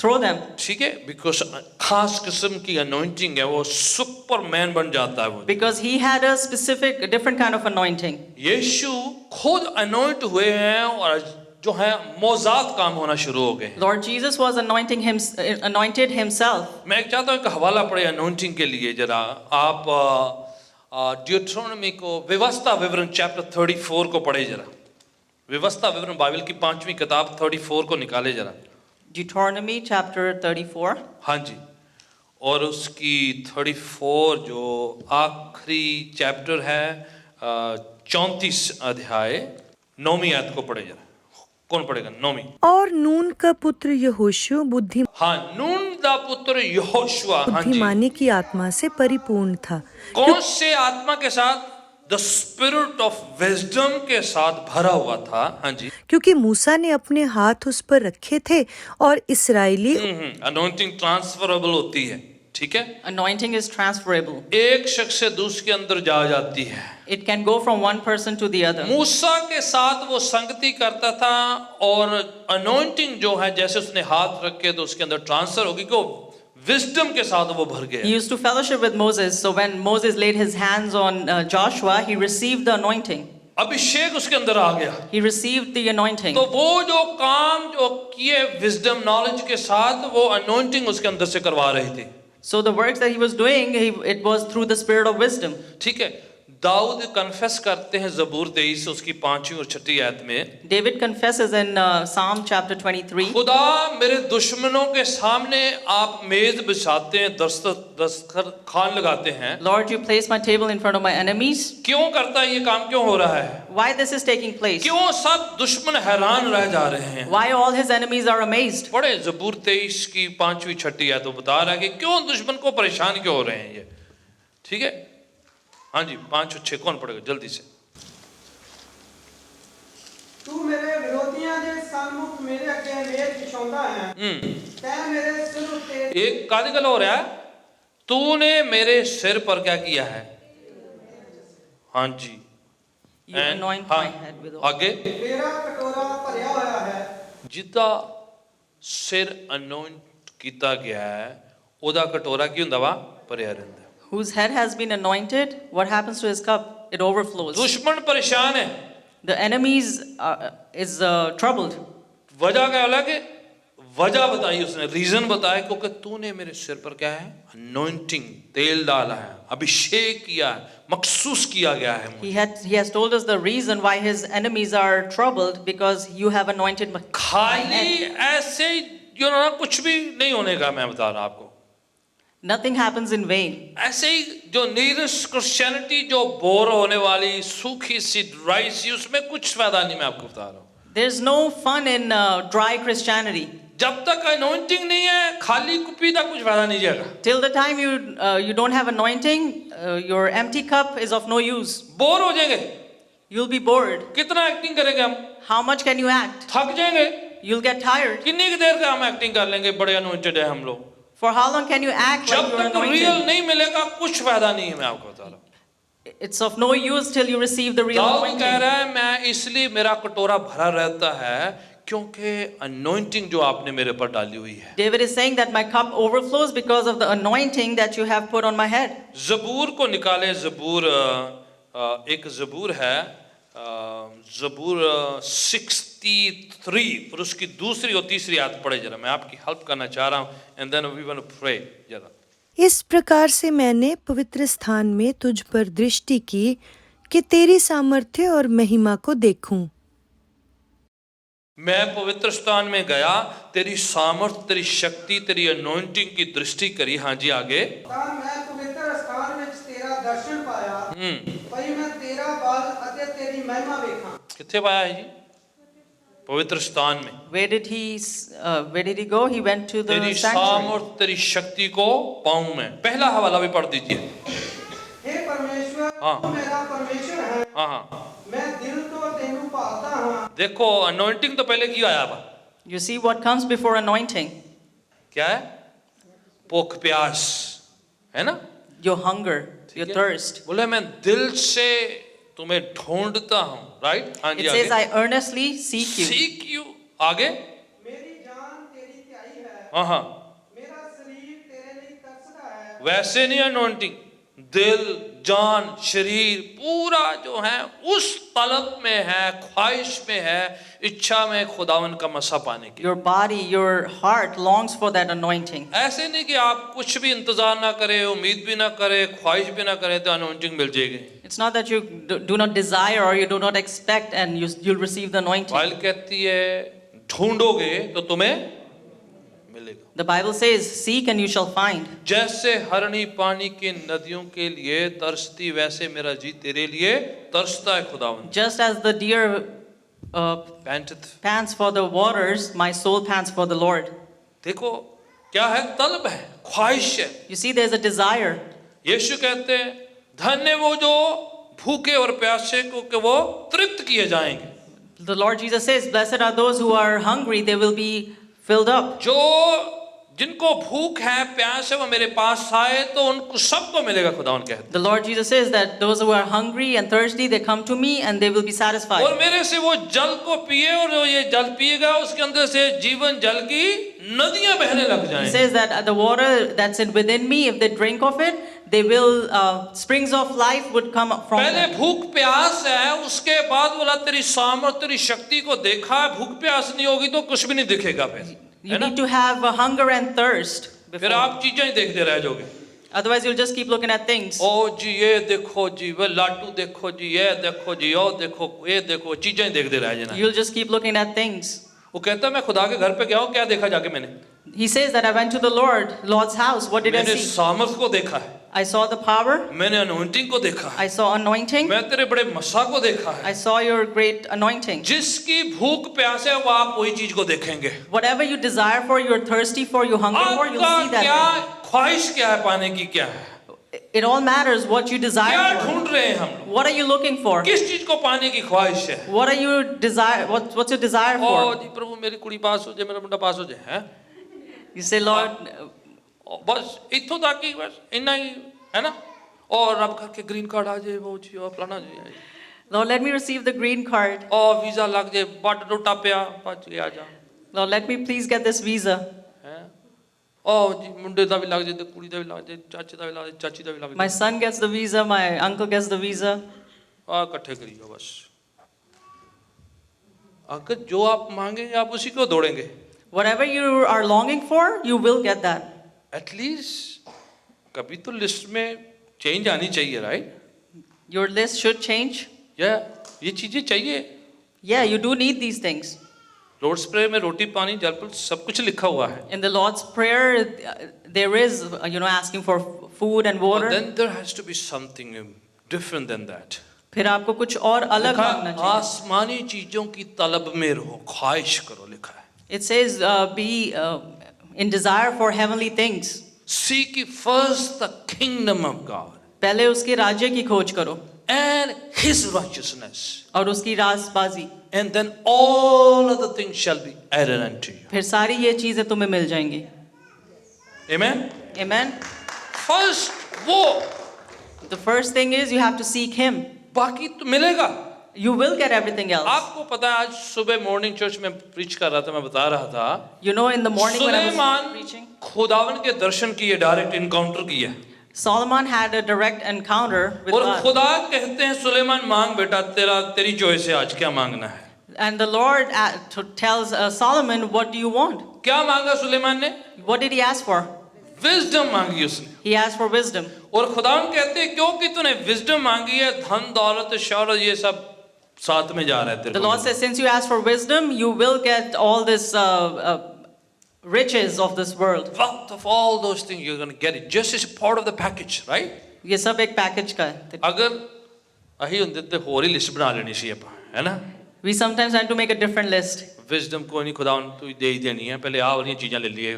throw them. ठीक है, बिकॉज खास किस्म की अनॉइंटिंग है, वो सुपरमैन बन जाता है वो। Because he had a specific, different kind of anointing. यीशु खुद अनॉइंट हुए हैं और जो है मौजाद काम होना शुरू हो गए। Lord Jesus was anointed himself. मैं एक चाहता हूँ एक हवाला पढ़े अनॉइंटिंग के लिए, जरा आप ड्यूटरोनोमी को, व्यवस्था विवरण चैप्टर 34 को पढ़े जरा। व्यवस्था विवरण बाइबल की 5वीं किताब 34 को निकाले जरा। Deuteronomy chapter 34. हाँ जी, और उसकी 34 जो आखिरी चैप्टर है 34 अध्याय 9वीं आयत को पढ़े जरा। कौन पढ़ेगा? 9वीं। और नून का पुत्र यहोशू हाँ, नून दा पुत्र यहोशुआ, हाँ जी, बुद्धिमानी की आत्मा से परिपूर्ण था, कौन से आत्मा के साथ? द स्पिरिट ऑफ विजडम के साथ भरा हुआ था। हाँ जी, क्योंकि मूसा ने अपने हाथ उस पर रखे थे और इसराइली अनॉइंटिंग ट्रांसफरेबल होती है, ठीक है, Anointing is transferable. एक शख्स से दूसरे के अंदर जा जाती है। It can go from one person to the other. मूसा के साथ वो संगति करता था और अनॉइंटिंग जो है जैसे उसने हाथ रखे तो उसके अंदर ट्रांसफर होगी, को विजडम के साथ वो भर He गया। used to fellowship with Moses, so when Moses laid his hands on Joshua, he received the anointing. अभिषेक उसके अंदर आ गया। He received the anointing. तो वो जो काम जो किए विजडम नॉलेज के साथ, वो अनॉइंटिंग उसके अंदर से करवा रही थी। So the works that he was doing, it was through the spirit of wisdom. ठीक है, दाऊद कन्फेस करते हैं ज़बूर 23 उसकी 5वीं और 6वीं आयत में, David confesses in Psalm chapter 23, खुदा मेरे दुश्मनों के सामने आप मेज बिछाते हैं, दस्तरखान लगाते हैं। Lord, you place my table in front of my enemies. क्यों करता है ये काम, क्यों हो रहा है? Why this is taking place? क्यों सब दुश्मन हैरान रह जा रहे हैं? Why all his enemies are amazed? पढ़े ज़बूर 23 की 5वीं 6वीं आयत, तो बता रहा है कि क्यों दुश्मन को परेशान क्यों हो रहे हैं ये। ठीक है, हाँ जी, 5 और 6 कौन पढ़ेगा जल्दी से? तू मेरे विरोधियां दे सन्मुख मेरे अगे मेज बिछाਉਂਦਾ है तै मेरे सिर उत्ते एक कादिगल हो रहा है, तूने मेरे सिर पर क्या किया है? हाँ जी, You anoint हाँ, my head with oil. आगे, मेरा कटोरा भरिया होया है जिदा सिर अनॉइंट किया गया है ओदा कटोरा की हुंदा वा भरिया रहंदा। Whose head has been anointed, what happens to his cup? It overflows. दुश्मन परेशान है, The enemies is troubled. वजह क्या होला कि वजह बताई उसने, रीजन बताया, क्योंकि तूने मेरे सिर पर क्या है? अनॉइंटिंग, तेल डाला है, अभिषेक किया है, मखसूस किया गया है मुझे। He has told us the reason why his enemies are troubled, because you have anointed my खाली head. ऐसे जो ना कुछ भी नहीं होने का, मैं बता रहा आपको। Nothing happens in vain. ऐसे ही जो नीरस क्रिश्चियनिटी जो बोर होने वाली सूखी सी ड्राई सी, उसमें कुछ फायदा नहीं, मैं आपको बता रहा हूँ। There's no fun in dry Christianity. जब तक अनॉइंटिंग नहीं है, खाली कुपी का कुछ फायदा नहीं जाएगा। Till the time you don't have anointing, your empty cup is of no use. Bore हो जाएंगे, You'll be bored. कितना एक्टिंग करेंगे हम? How much can you act? थक जाएंगे। You'll get tired. कितनी की देर का हम एक्टिंग कर लेंगे, बड़े अनॉइंटेड है हम लोग। For how long can you act जब like you're तक रियल anointed? नहीं मिलेगा कुछ फायदा नहीं है, मैं आपको बता रहा हूँ। It's of no use till you receive the real Dawood कह anointing. रहा है मैं इसलिए मेरा कटोरा भरा रहता है क्योंकि अनॉइंटिंग जो आपने मेरे पर डाली हुई है। David is saying that my cup overflows because of the anointing that you have put on my head. ज़बूर को निकाले। ज़बूर एक ज़बूर है, ज़बूर 63 और उसकी दूसरी और तीसरी आयत पढ़े जरा, मैं आपकी हेल्प करना चाह रहा हूँ and then we want to pray जरा। इस प्रकार से मैंने पवित्र स्थान में तुझ पर दृष्टि की कि तेरी सामर्थ्य और महिमा को देखूं। मैं पवित्र स्थान में गया, तेरी सामर्थ, तेरी शक्ति, तेरी अनॉइंटिंग की दृष्टि करी। हाँ जी, आगे। ਤਾਂ ਮੈਂ ਪਵਿੱਤਰ ਸਥਾਨ ਵਿੱਚ ਤੇਰਾ ਦਰਸ਼ਨ ਪਾਇਆ ਭਈ ਮੈਂ ਤੇਰਾ ਬਲ ਅਤੇ ਤੇਰੀ ਮਹਿਮਾ ਵੇਖਾਂ। कितने पाया है जी? पवित्र स्थान में। Where did he go? He went to the तेरी sanctuary. सामर्थ, तेरी शक्ति को पाऊं मैं। पहला हवाला भी पढ़ दीजिए। हे परमेश्वर हाँ। तू मेरा परमेश्वर है, हाँ हाँ, मैं दिल ਤੋਂ ਤੈਨੂੰ ਭਾਲਦਾ ਹਾਂ। देखो अनॉइंटिंग तो पहले क्यों आया था? You see what comes before anointing? क्या है? भूख प्यास, है ना? Your hunger, your thirst. बोले मैं दिल से तुम्हें ढूंढता हूँ, राइट? हाँ जी, It says, आगे। I earnestly seek you. Seek you, आगे। ਮੇਰੀ ਜਾਨ ਤੇਰੀ ਧਿਆਈ ਹੈ, हाँ हाँ, ਮੇਰਾ ਸਰੀਰ ਤੇਰੇ ਲਈ ਤਰਸਦਾ ਹੈ। वैसे नहीं अनॉइंटिंग, दिल, जान, शरीर पूरा जो है उस तलब में है, ख्वाहिश में है, इच्छा में खुदावन का मसा पाने की। Your body, your heart longs for that anointing. ऐसे नहीं कि आप कुछ भी इंतजार ना करें, उम्मीद भी ना करें, ख्वाहिश भी ना करें तो अनॉइंटिंग मिल जाएगी। It's not that you do not desire or you do not expect and you'll receive the anointing. Bible कहती है ढूंढोगे तो तुम्हें मिलेगा। The Bible says, seek and you shall find. जैसे हरणी पानी की नदियों के लिए तरसती, वैसे मेरा जी तेरे लिए तरसता है खुदावन। Just as the deer पैंटथ। pants for the waters, my soul pants for the Lord. देखो क्या है, तलब है, ख्वाहिश है। You see, there's a desire. यीशु कहते हैं धन्य वो जो भूखे और प्यासे को कि वो तृप्त किए जाएंगे। The Lord Jesus says, blessed are those who are hungry, they will be filled up. जो जिनको भूख है, प्यास है, वो मेरे पास आए तो उनको सबको मिलेगा, खुदावन कहते हैं। The Lord Jesus says that those who are hungry and thirsty, they come to me and they will be और satisfied. मेरे से वो जल को पिए और जो ये जल पिएगा उसके अंदर से जीवन जल की नदियां बहने लग He जाएंगी। says that the water that's within me, if they drink of it, they will, springs of life would come up from पहले them. भूख प्यास है, उसके बाद बोला तेरी सामर्थ, तेरी शक्ति को देखा है। भूख प्यास नहीं होगी तो कुछ भी नहीं दिखेगा फिर, You है ना? need to have a hunger and thirst फिर before. आप चीजें ही देखते रह जाओगे। Otherwise, you'll just keep looking at things. ओ जी ये देखो जी, वो लाटू देखो जी, ये देखो जी, ओ देखो, ये देखो, चीजें ही देखते रह जाना। You'll just keep looking at things. वो कहता है मैं खुदा के घर पे गया हूँ, क्या देखा जाके मैंने? He says that I went to the Lord's house. What did I मैंने see? सामर्थ को देखा है, I saw the power. मैंने अनॉइंटिंग को देखा है, I saw anointing. मैं तेरे बड़े मसा को देखा है। I saw your great anointing. जिसकी भूख प्यास है वो आप वही चीज को देखेंगे। Whatever you desire for, you're thirsty for, you hunger for, you'll see आपका क्या that. ख्वाहिश क्या है, पाने की क्या है, It all matters what you क्या desire for. ढूंढ रहे हैं हम लोग, What are you looking for? किस चीज को पाने की ख्वाहिश है? What are you desire? What's your desire O for? जी प्रभु मेरी कुड़ी पास हो जाए, मेरा मुंडा पास हो जाए, हैं? You say, Lord, बस इत्थों तक ही, बस इतना ही, है ना? और रब करके ग्रीन कार्ड आ जाए, वो जी और फलाना जी, Lord, let me receive the green card. और वीजा लग जाए, बट टूटा पिया, बच गया जा, Lord, let me please get this visa. हैं? ओ जी मुंडे दा भी लग जाए, कुड़ी दा भी लग जाए, चाचे दा भी लग जाए, चाची दा भी लग My जाए, son gets the visa, my uncle gets the visa. इकट्ठे करिए बस। अगर जो आप मांगेंगे आप उसी को दौड़ेंगे। Whatever you are longing for, you will get that. At least कभी तो लिस्ट में चेंज आनी चाहिए, right? Your list should change. या ये चीजें चाहिए। Yeah, you do need these things. Lord's prayer में रोटी पानी जल फल सब कुछ लिखा हुआ है। In the Lord's Prayer, there is, asking for food and But water. then there has to be something different than that. फिर आपको कुछ और अलग लिखा मांगना है, चाहिए. आसमानी चीजों की तलब में रहो, ख्वाहिश करो, लिखा है। It says, be in desire for heavenly things. Seek ye first the kingdom of God पहले उसके राज्य की खोज करो and his righteousness, और उसकी रासबाजी. and then all other things shall be added unto you. फिर सारी ये चीजें तुम्हें मिल जाएंगी. Amen? Amen. First वो, The first thing is you have to seek Him. बाकी तो मिलेगा। you will get everything else. आपको पता है, आज सुबह मॉर्निंग चर्च में प्रीच कर रहा था, मैं बता रहा था, You know, in the morning when I was Suleman preaching, खुदावन के दर्शन किए, डायरेक्ट इनकाउंटर किया, Solomon had a direct encounter with और God. खुदा कहते हैं सुलेमान मांग बेटा, तेरी चॉइस है, आज क्या मांगना है। And the Lord tells Solomon, what do you want? क्या मांगा सुलेमान ने? What did he ask for? Wisdom मांगी उसने। He asked for wisdom. और खुदावन कहते हैं क्योंकि तूने विजडम मांगी है, धन दौलत शौहरत ये सब साथ में जा रहा है The तेरे Lord को। says, since you asked for wisdom, you will get all this riches of this world. Wealth of all those things you're going to get it, just as a part of the package, right? ये सब एक package का है. अगर अही ਹੁੰਦੇ ਤੇ ਹੋਰ ਹੀ ਲਿਸਟ ਬਣਾ ਲੈਣੀ ਸੀ ਆਪਾਂ, है ना? We sometimes have to make a different list. Wisdom कोई नहीं, खुदावन तू दे ही देनी है, पहले आ वाली चीजें ले लिए।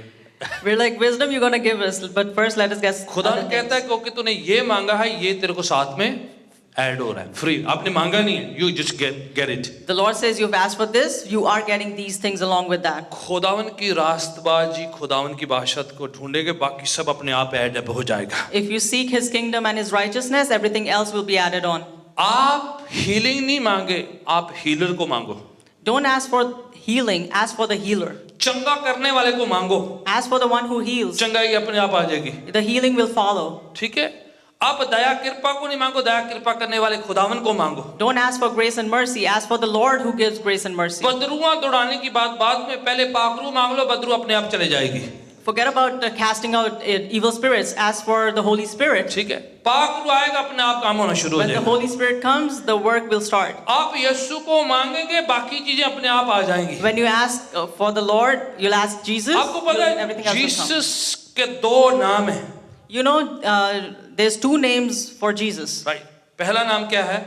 We're like, wisdom you're going to give us, but first let us get खुदा other things. कहता है क्योंकि तूने ये मांगा है, ये तेरे को साथ में ऐड हो रहा है, फ्री। आपने मांगा नहीं है, you just get it। The Lord says you've asked for this, you are getting these things along with that. खुदावन की रास्तबाजी, खुदावन की बादशाहत को ढूंढेंगे, बाकी सब अपने आप ऐड हो जाएगा। If you seek His kingdom and His righteousness, everything else will be added on. आप हीलिंग नहीं मांगे, आप हीलर को मांगो। Don't ask for healing, ask for the healer. चंगा करने वाले को मांगो, Ask for the one who heals. चंगाई अपने आप आ जाएगी। The healing will follow. ठीक है, आप दया कृपा को नहीं मांगो, दया कृपा करने वाले खुदावन को मांगो। Don't ask for grace and mercy, ask for the Lord who gives grace and mercy. बदरुआं दौड़ाने की बात बाद में, पहले पाखरू मांग लो, बदरू अपने आप चले जाएगी। Forget about casting out evil spirits, ask for the Holy Spirit. ठीक है, पाखरू आएगा, अपने आप काम होना शुरू हो When the जाएगा। Holy Spirit comes, the work will start. आप यीशु को मांगेंगे, बाकी चीजें अपने आप आ जाएंगी। When you ask for the Lord, you'll ask Jesus, आपको पता है everything else will come. Jesus के दो नाम हैं, You know, there's two names for Jesus. Right? पहला नाम क्या है?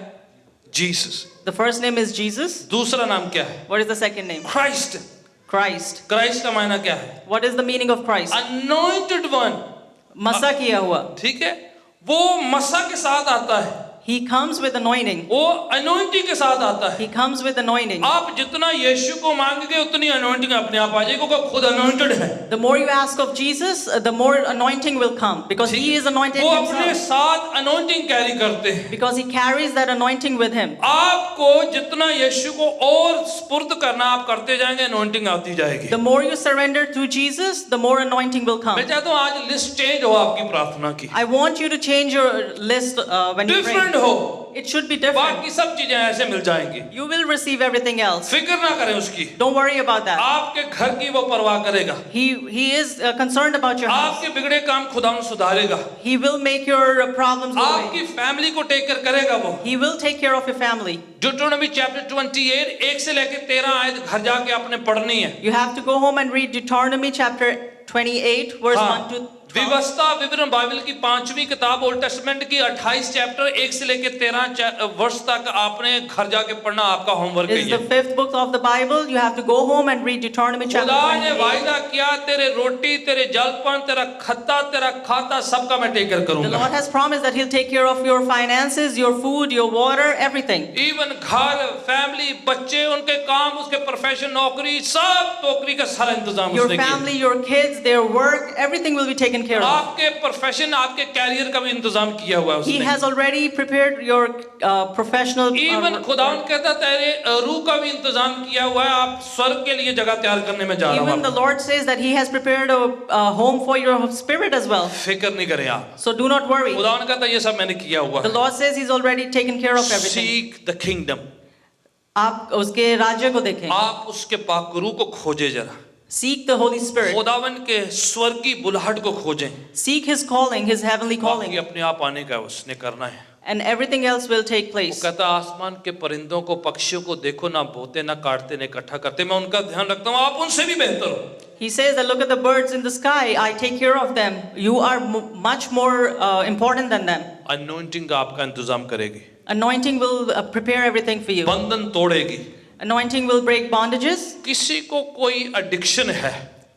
Jesus. The first name is Jesus. दूसरा नाम क्या है? What is the second name? Christ. Christ. Christ का मायना क्या है? What is the meaning of Christ? Anointed one. मसा किया हुआ. ठीक है, वो मसा के साथ आता है, He comes with anointing. वो अनॉइंटिंग के साथ आता है। He comes with anointing. आप जितना यीशु को मांगेंगे उतनी अनॉइंटिंग अपने आप आ जाएगी, क्योंकि खुद अनॉइंटेड है। The more you ask of Jesus, the more anointing will come because He is anointed वो अपने Himself. साथ अनॉइंटिंग कैरी करते हैं। Because He carries that anointing with Him. आपको जितना यीशु को और स्पुर्द करना आप करते जाएंगे, अनॉइंटिंग आती जाएगी। The more you surrender to Jesus, the more anointing will come. मैं चाहता हूँ आज लिस्ट चेंज हो आपकी प्रार्थना की, I want you to change your list when you different pray. हो, It should be different. बाकी सब चीजें ऐसे मिल जाएंगी। You will receive everything else. फिक्र ना करें उसकी, Don't worry about that. आपके घर की वो परवाह करेगा, He is concerned about your house. आपके बिगड़े काम खुदा सुधारेगा, He will make your problems go away. आपकी फैमिली को टेक कर करेगा वो। He will take care of your family. Deuteronomy chapter 28 1 से लेकर 13 आयत घर जाके आपने पढ़नी है। You have to go home and read Deuteronomy chapter 28 verse 1 to 12. व्यवस्था विवरण बाइबल की 5वीं किताब ओल्ड टेस्टामेंट की 28 चैप्टर 1 से लेकर 13 वर्ष तक आपने घर जाके पढ़ना, आपका होमवर्क This is the है। 5th book of the Bible. You have to go home and read Deuteronomy chapter खुदा ने 28. वायदा किया, तेरे रोटी, तेरे जलपान, तेरा खत्ता, तेरा खाता, सबका मैं टेक केयर The Lord करूंगा। has promised that He'll take care of your finances, your food, your water, everything. Even घर, फैमिली, बच्चे, उनके काम, उसके प्रोफेशन, नौकरी, सब नौकरी का सारा इंतजाम Your उसने किया। family, your kids, their work, everything will be taken care of. आपके प्रोफेशन, आपके कैरियर का भी इंतजाम किया हुआ है He उसने। has already prepared your professional. Even खुदा कहता तेरे रूह का भी इंतजाम किया हुआ है, आप स्वर्ग के लिए जगह तैयार करने में जा रहा Even the हूँ। Lord says that He has prepared a home for your spirit as well. फिक्र नहीं करें आप, So do not worry. खुदा ने कहता ये सब मैंने किया हुआ The है। Lord says He's already taken care of everything. Seek the kingdom, आप उसके राज्य को देखें. आप उसके पाकरू को खोजे जरा, Seek the Holy Spirit. खुदावन के स्वर्ग की बुलाहट को खोजें। Seek His calling, His heavenly बाकी calling, अपने आप आने का है, उसने करना है। and everything else will take वो place. कहता आसमान के परिंदों को, पक्षियों को देखो, ना बोते ना काटते ना इकट्ठा करते, मैं उनका ध्यान रखता हूँ, आप उनसे भी बेहतर हो। He says that look at the birds in the sky, I take care of them. You are much more important than them. Anointing आपका इंतजाम करेगी, Anointing will prepare everything for you. बंधन तोड़ेगी। Anointing will break bondages. किसी को कोई addiction है,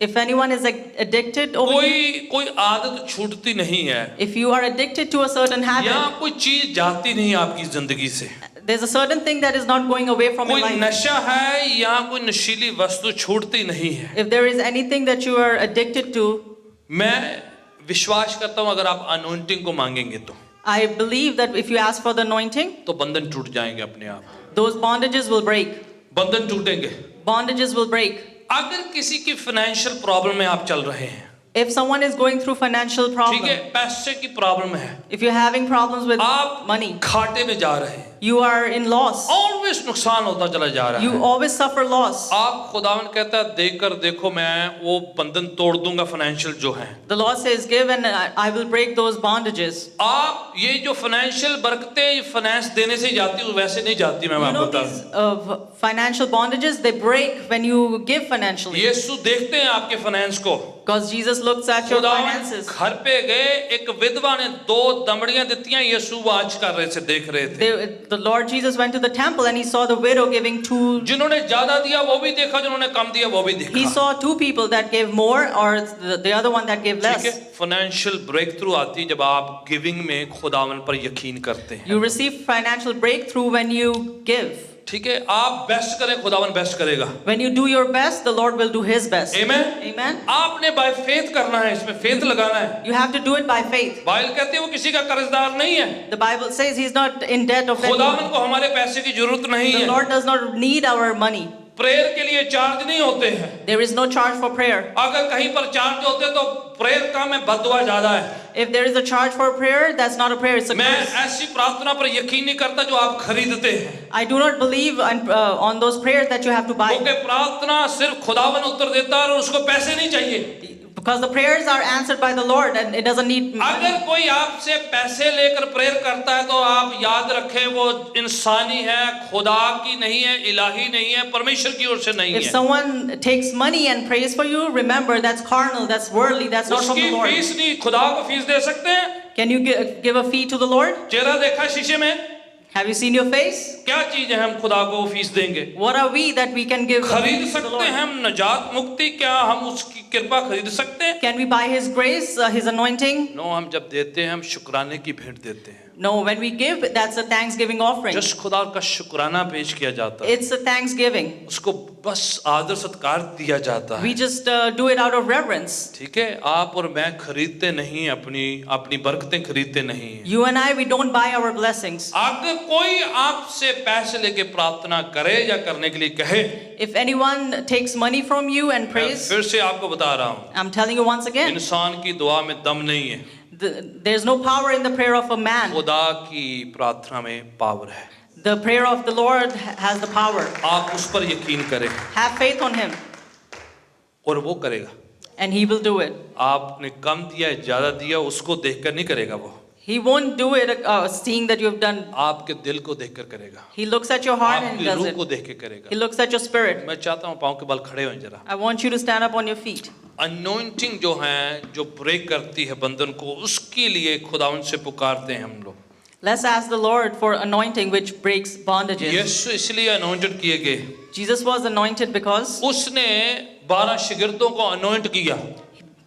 If anyone is addicted, over you, कोई आदत छूटती नहीं है, if you are addicted to a certain या habit, कोई चीज जाती नहीं आपकी जिंदगी से, there's a certain thing that is not going away from your कोई life. नशा है या कोई नशीली वस्तु छूटती नहीं है। If there is anything that you are addicted to, मैं विश्वास करता हूँ अगर आप अनॉइंटिंग को मांगेंगे तो I believe that if you ask for the anointing, बंधन टूट जाएंगे अपने आप। those bondages will break. बंधन टूटेंगे। Bondages will break. अगर किसी की फाइनेंशियल प्रॉब्लम में आप चल रहे हैं, If someone is going through financial ठीक problem, है, पैसे की प्रॉब्लम है, if you're having problems with आप money, घाटे में जा रहे हैं, you are in loss. Always नुकसान होता चला जा रहा You है, always suffer loss. आप खुदावन कहता है देकर देखो मैं वो बंधन तोड़ दूंगा फाइनेंशियल जो है। The Lord says, give and I will break those bondages. आप ये जो फाइनेंशियल बरकतें फाइनेंस देने से जाती हूँ वैसे नहीं जाती, मैं You आपको know बता these दूं। financial bondages, they break when you give financially. यीशु देखते हैं आपके फाइनेंस को। Because Jesus looks at your खुदावन finances. घर पे गए, एक विधवा ने 2 दमड़ियां दित्तियां, यीशु वाच कर रहे थे, देख रहे थे। The Lord Jesus went to the temple and he saw the widow giving 2. जिन्होंने ज्यादा दिया वो भी देखा, जिन्होंने कम दिया वो भी He देखा। saw 2 people that gave more or the other one that gave ठीक है, less. फाइनेंशियल ब्रेक थ्रू आती है जब आप गिविंग में खुदावन पर यकीन करते हैं। You receive financial breakthrough when you give. ठीक है, आप बेस्ट करें, खुदावन बेस्ट करेगा। When you do your best, the Lord will do his best. Amen? Amen. आपने बाय फेथ करना है, इसमें फेथ लगाना है। You have to do it by faith. Bible कहती है वो किसी का कर्जदार नहीं है। The Bible says he's not in debt of खुदावन anyone. को हमारे पैसे की जरूरत नहीं The है। Lord does not need our money. Prayer के लिए चार्ज नहीं होते हैं। There is no charge for prayer. अगर कहीं पर चार्ज होते तो प्रेयर का में बददुआ ज्यादा है। If there is a charge for prayer, that's not a prayer, it's a मैं curse. ऐसी प्रार्थना पर यकीन नहीं करता जो आप खरीदते हैं, I do not believe on those prayers that you have to buy. क्योंकि प्रार्थना सिर्फ खुदावन उत्तर देता है और उसको पैसे नहीं चाहिए। Because the prayers are answered by the Lord and it doesn't need money. अगर कोई आपसे पैसे लेकर प्रेयर करता है तो आप याद रखें वो इंसानी है, खुदा की नहीं है, इलाही नहीं है, परमेश्वर की ओर से नहीं If है। someone takes money and prays for you, remember that's carnal, that's worldly, that's not from उसकी the Lord. फीस नहीं, खुदा को फीस दे सकते हैं। Can you give a fee to the Lord? चेहरा देखा शीशे में, Have you seen your face? क्या चीज है हम खुदा को फीस देंगे? What are we that we can give a खरीद fee to the सकते Lord? हैं हम नजात मुक्ति, क्या हम उसकी कृपा खरीद सकते हैं? Can we buy His grace, His anointing? No, हम जब देते हैं हम शुक्राने की भेंट देते हैं। No, when we give, that's a thanksgiving offering. Just खुदा का शुक्राना पेश किया जाता है, It's a thanksgiving. उसको बस आदर सत्कार दिया जाता है। We just do it out of reverence. ठीक है, आप और मैं खरीदते नहीं, अपनी बरकतें खरीदते नहीं हैं। You and I, we don't buy our blessings. अगर कोई आपसे पैसे लेके प्रार्थना करे या करने के लिए कहे, If anyone takes money from you and मैं prays, फिर से आपको बता रहा हूँ, I'm telling you once again, इंसान की दुआ में दम नहीं है, there's no power in the prayer of a man. खुदा की प्रार्थना में पावर है। The prayer of the Lord has the power. आप उस पर यकीन करें Have faith on Him और वो करेगा। and He will do it. आपने कम दिया है, ज्यादा दिया, उसको देखकर नहीं करेगा वो, He won't do it seeing that you've done. आपके दिल को देखकर करेगा, He looks at your heart and He आपकी does रूह को it. देख के करेगा। He looks at your spirit. मैं चाहता हूँ पाँव के बल खड़े हों जरा। I want you to stand up on your feet. Anointing जो है, जो ब्रेक करती है बंधन को, उसके लिए खुदावन से पुकारते हैं हम लोग। Let's ask the Lord for anointing which breaks bondages. यीशु इसलिए अनोइंटेड किए गए, Jesus was anointed because उसने 12 शिगिर्दों को अनोइंट किया।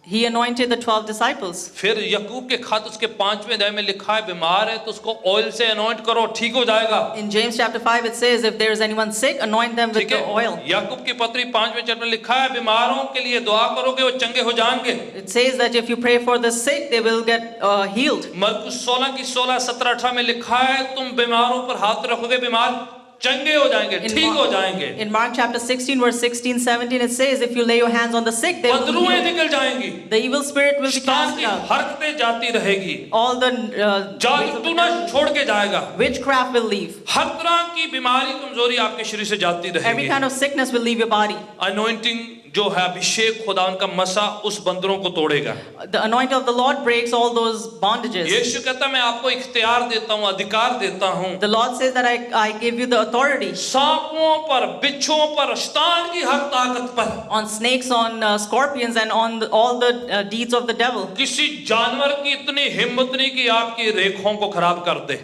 He anointed the 12 disciples. फिर याकूब के खत उसके 5वें अध्याय में लिखा है, बीमार है तो उसको ऑयल से अनोइंट करो, ठीक हो जाएगा। In James chapter 5 it says if there is anyone sick, anoint them with ठीक the oil. है, याकूब की पत्री 5वें चैप्टर में लिखा है, बीमारों के लिए दुआ करोगे वो चंगे हो जाएंगे। It says that if you pray for the sick, they will get healed. मरकुस 16 की 16, 17, 18 में लिखा है, तुम बीमारों पर हाथ रखोगे बीमार चंगे हो जाएंगे, ठीक हो जाएंगे। In Mark chapter 16 verse 16, 17 it says if you lay your hands on the sick, they will be बदरूहें healed. निकल जाएंगी, The evil spirit will be शैतान cast की out. हरकतें जाती रहेगी, All the जादू टूना छोड़ के जाएगा, witchcraft will leave. हर तरह की बीमारी कमजोरी आपके शरीर से जाती Every रहेगी। kind of sickness will leave your body. Anointing जो है, अभिषेक खुदा उनका मसा उस बंदरों को तोड़ेगा। The anointing of the Lord breaks all those bondages. यीशु कहता मैं आपको इख्तियार देता हूँ, अधिकार देता हूँ, The Lord says that I give you the authority सांपों पर, बिच्छुओं पर, शैतान की हर ताकत पर, on snakes, on scorpions, and on all the deeds of the devil. किसी जानवर की इतनी हिम्मत नहीं कि आपकी रेखों को खराब कर दे।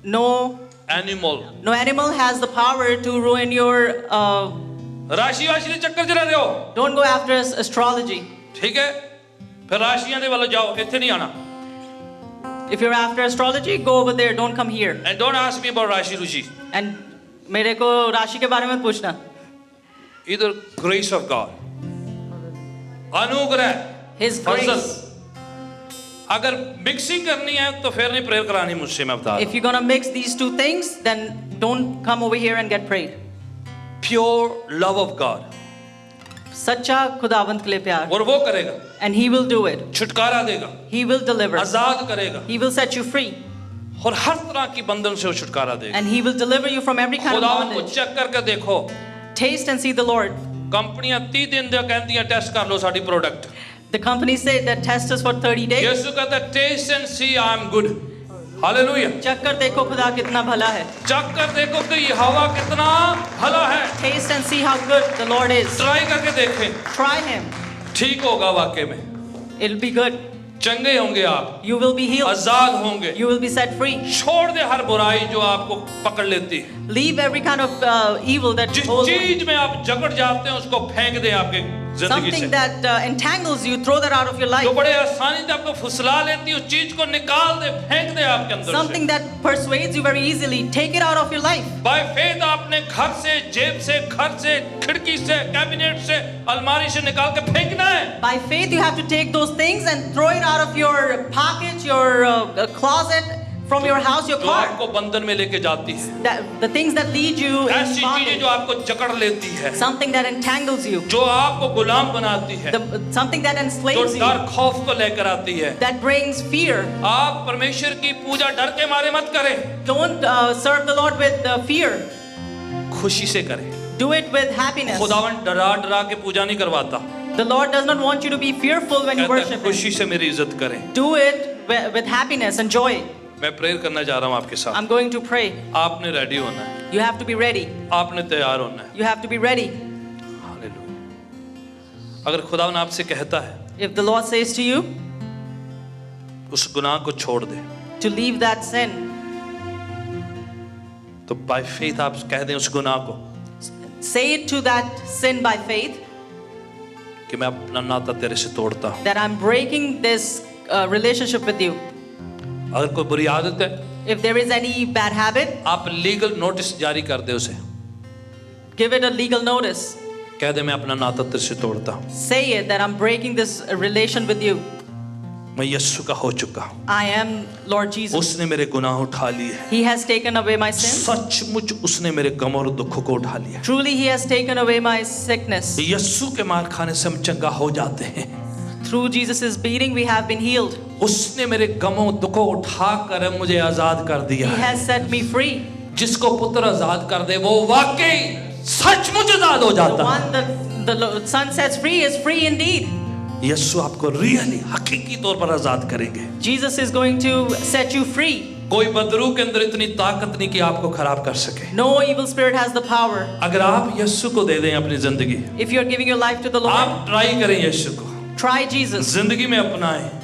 No animal has the power to ruin your. राशि वाशी के चक्कर चला रहे हो, Don't go after astrology. ठीक है, फिर राशियां दे वाले जाओ, इत्थे नहीं आना। If you're after astrology, go over there. Don't come here. And don't ask me about राशि रुचि। And मेरे को राशि के बारे में पूछना. Either grace of God, अनुग्रह, His फजल, grace, अगर मिक्सिंग करनी है तो फिर नहीं प्रेयर करानी मुझसे, मैं बता रहा If you're gonna mix these two things, then don't come over here and get prayed. हूं। प्योर लव ऑफ गॉड, सच्चा खुदावंत के लिए प्यार, और वो करेगा, and He will do it. छुटकारा देगा, He will deliver. आजाद करेगा, He will set you free, और हर तरह की बंधन से वो छुटकारा देगा। and He will deliver you from every kind of खुदावन को bondage. चेक करके देखो, Taste and see the Lord. कंपनियां 30 दिन तक कहती हैं टेस्ट कर लो साडी product. The company said that test us for 30 days. Yeshu कहता है taste and see I am good. Hallelujah. चख कर देखो खुदा कितना भला है. चख कर देखो कि ये हवा कितना भला है। Taste and see how good the Lord is. Try करके देखें, Try Him. ठीक होगा वाकई में, It'll be good. चंगे होंगे आप, You will be healed. आजाद होंगे। You will be set free. छोड़ दे हर बुराई जो आपको पकड़ लेती है। Leave every kind of evil that जिस holds you. चीज में आप जकड़ जाते हैं उसको फेंक दे आपके जिंदगी से। Something that entangles you, throw that out of your जो life. बड़े आसानी से आपको फुसला लेती है उस चीज को निकाल दे, फेंक दे आपके अंदर Something से। that persuades you very easily, take it out of your life. By faith आपने घर से, जेब से, घर से, खिड़की से, कैबिनेट से, अलमारी से निकाल के फेंकना है। By faith, you have to take those things and throw it out of your pocket, your closet, from your house, your जो car. आपको बंधन में लेके जाती है, The things that lead you in ऐसी चीजें bondage. जो आपको जकड़ लेती है, Something that entangles you. जो आपको गुलाम बनाती है, Something that जो enslaves you. डर खौफ को लेकर आती है। That brings fear. आप परमेश्वर की पूजा डर के मारे मत करें, Don't serve the Lord with fear. खुशी से करें। Do it with happiness. खुदावन डरा डरा के पूजा नहीं करवाता, The Lord does not want you to be fearful when you कहता है worship Him. खुशी से मेरी इज्जत करें। Do it with happiness and joy. मैं प्रेयर करना जा रहा हूँ आपके साथ। I'm going to pray. आपने रेडी होना है, You have to be ready. आपने तैयार होना है। You have to be ready. Hallelujah. अगर खुदावन आपसे कहता है If the Lord says to you उस गुनाह को छोड़ दे, to leave that sin, तो बाय फेथ आप कह दें उस गुनाह को say it to that sin by faith कि मैं अपना नाता तेरे से तोड़ता हूँ। that I'm breaking this relationship with you. अगर कोई बुरी आदत है, If there is any bad habit, आप लीगल नोटिस जारी कर दे उसे, give it a legal notice. कह दे मैं अपना नाता तेरे से तोड़ता हूँ, Say it that I'm breaking this relation with you. मैं यीशु का हो चुका हूँ, I am Lord Jesus. उसने मेरे गुनाह उठा लिए, He has taken away my sin. सचमुच उसने मेरे गम और दुखों को उठा लिया। Truly He has taken away my sickness. यीशु के मार खाने से हम चंगा हो जाते हैं। Through Jesus' beating we have been healed. उसने मेरे गमों दुखों उठाकर मुझे आजाद कर दिया He है। has set me free. जिसको पुत्र आजाद कर दे वो वाकई सचमुच आजाद हो The जाता है। one that the Son sets free is free indeed. यीशु आपको रियली हकीकी तौर पर आजाद करेंगे। Jesus is going to set you free. कोई बदरू के अंदर इतनी ताकत नहीं कि आपको खराब कर सके। No evil spirit has the power. अगर आप यीशु को दे दें अपनी जिंदगी, If you are giving your life to the Lord, आप ट्राई करें यीशु को, try Jesus. जिंदगी में अपनाएं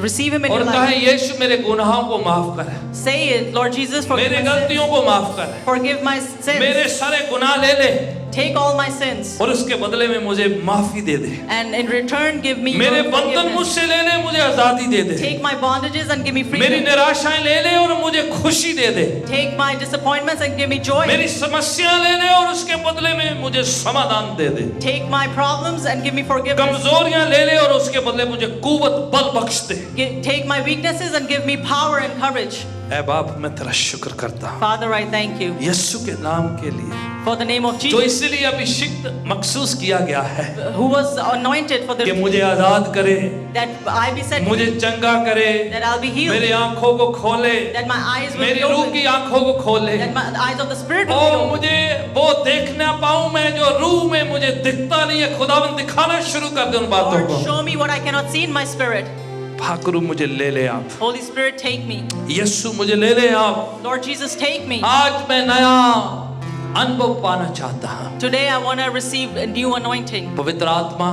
Receive Him in और your कहें life. यीशु मेरे गुनाहों को माफ कर, Say it, Lord Jesus, forgive मेरे my sins. गलतियों को माफ कर, Forgive my मेरे sins. सारे गुनाह ले ले Take all my sins. और उसके बदले में मुझे माफी दे दे। And in return, give me मेरे your बंधन forgiveness. मुझसे ले ले, मुझे आजादी दे दे। Take my bondages and give me मेरी freedom. निराशाएं ले ले और मुझे खुशी दे दे। Take my disappointments and give me joy. मेरी समस्या ले ले और उसके बदले में मुझे समाधान दे दे। Take my problems and give me forgiveness. कमजोरियां ले ले और उसके बदले मुझे कुव्वत बल बख्श दे। Take my weaknesses and give me power and courage. ऐ बाप मैं तेरा शुक्र करता हूँ Father, I thank you यीशु के नाम के लिए for the name of जो Jesus, इसलिए अभिषिक्त मखसूस किया गया है who was anointed for कि the मुझे आजाद करे, that I be set मुझे free, चंगा करे, that I'll be healed, मेरी आंखों को खोले, that my eyes will मेरी be रूह open, की आंखों को खोले that my eyes of the spirit will be और open. मुझे वो देखना पाऊं मैं जो रूह में मुझे दिखता नहीं है। खुदावन दिखाना शुरू कर दे उन बातों Lord, को। show me what I cannot see in my spirit. भाकुरू मुझे ले ले आप, Holy Spirit, take me. यीशु मुझे ले ले आप। Lord Jesus, take me. आज मैं नया अनुभव पाना चाहता हूँ। Today I want to receive a new anointing. पवित्र आत्मा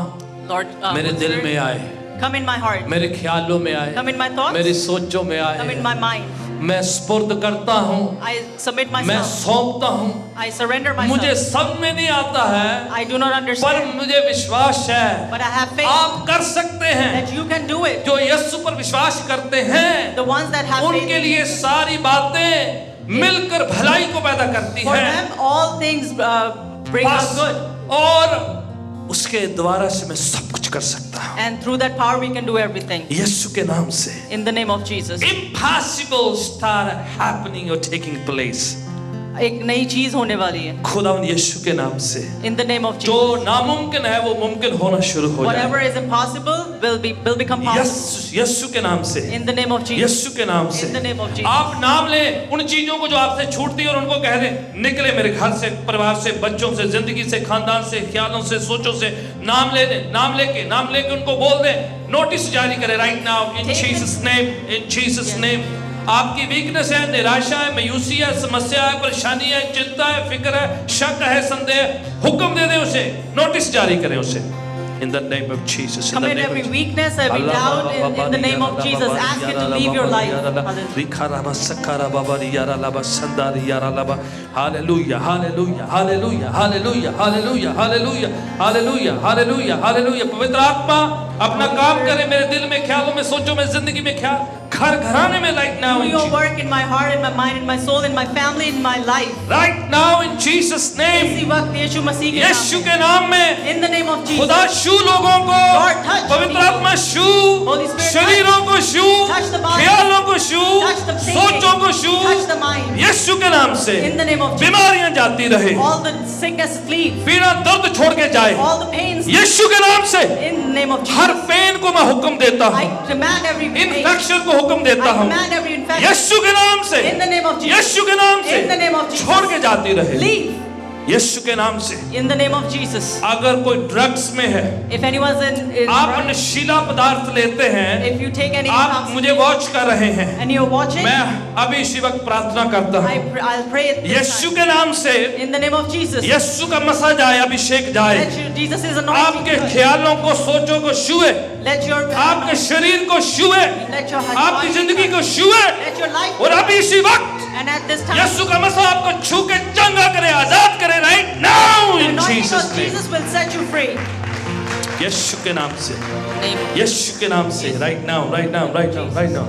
Lord, मेरे Holy दिल Spirit, में आए, come in my heart, मेरे ख्यालों में आए, come in my thoughts, मेरी सोचों में come in आए। my mind. मैं स्पुर्द करता हूँ, I submit मैं myself. सौंपता हूँ। I surrender मुझे myself. सब में नहीं आता है I do not पर understand, मुझे विश्वास है but I have faith आप कर सकते हैं। that you can do it. जो यीशु पर विश्वास करते हैं The ones that have उनके faith, लिए सारी बातें मिलकर भलाई को पैदा करती for हैं। them all things bring us बस good. और उसके द्वारा से मैं सब कुछ कर सकता हूँ। And through that power, we can do everything. यीशु के नाम से In the name of Jesus. impossible start happening or taking place। एक नई चीज होने वाली है। खुदावन यीशु के नाम से In the name of जो Jesus. नामुमकिन है वो मुमकिन होना शुरू हो Whatever जाए। is impossible will become possible. यीशु के नाम से, In the name of Jesus. यीशु के नाम से In the name of Jesus. आप नाम ले उन चीजों को जो आपसे छूटती है और उनको कह दें निकले मेरे घर से, परिवार से, बच्चों से, जिंदगी से, खानदान से, ख्यालों से, सोचों से। नाम ले दें, नाम लेके उनको बोल दें, नोटिस जारी करें right now in Jesus name, in Jesus name. आपकी वीकनेस है, निराशा है, मायूसी है, समस्या है, परेशानी है, चिंता है, फिक्र है, शक है, संदेह है, हुक्म दे दें उसे, नोटिस जारी करें उसे। In the name of Jesus. In the Commit name every of weakness, every doubt in the name of Jesus. Ask it to leave your life. Hallelujah, hallelujah, hallelujah, hallelujah, hallelujah, hallelujah, hallelujah, hallelujah, hallelujah। पवित्र आत्मा अपना काम करे मेरे दिल में, ख्यालों में, सोचों में, जिंदगी में, ख्याल घर घराने में right now Do in your Jesus- work in my heart, in my mind, in my soul, in my family, in my life. right now in Jesus name। इसी वक्त यीशु मसीह के यीशु नाम के नाम में में। In the name of Jesus. खुदा छू लोगों को, Lord, touch पवित्र people. आत्मा छू, Holy Spirit, शरीरों को छू, touch the body. ख्यालों को छू, Touch the thinking. सोचों को छू, Touch the mind. यीशु के नाम से In the name of Jesus. बीमारियां जाती रहे, All the sickness leave. पीड़ा दर्द छोड़ के जाए, All the pains. यीशु के नाम से In the name of her Jesus. Pain को मैं हुक्म देता I हूँ, command every pain. इन्फेक्शन को हुक्म देता I हूँ, command every infection. यीशु के नाम से, In the name of Jesus. यीशु के नाम से In the name of Jesus. छोड़ के जाती रहे, Leave. यीशु के नाम से। In the name of Jesus. अगर कोई ड्रग्स में है, If anyone's in आप drugs, नशीला पदार्थ लेते हैं, if you take any आप substance मुझे वॉच कर रहे हैं, and you're watching, मैं अभी इसी वक्त प्रार्थना करता हूँ, I'll pray it this Yeshu time. के नाम से In the name of Jesus. यीशु का मसा जाए, अभिषेक जाए, Let you, Jesus is anointing आपके you. ख्यालों को, सोचों को छुए, Let your आपके शरीर को छुए, let your आपकी body जिंदगी को touch. छुए, Let your life और अभी इसी वक्त and at this time यीशु का मसा आपको छू के चंगा करे, आजाद करे right now the in anointing Jesus of name. Jesus will set you free. यीशु के नाम से, Name of यीशु के नाम से right now, right now, right now, right now.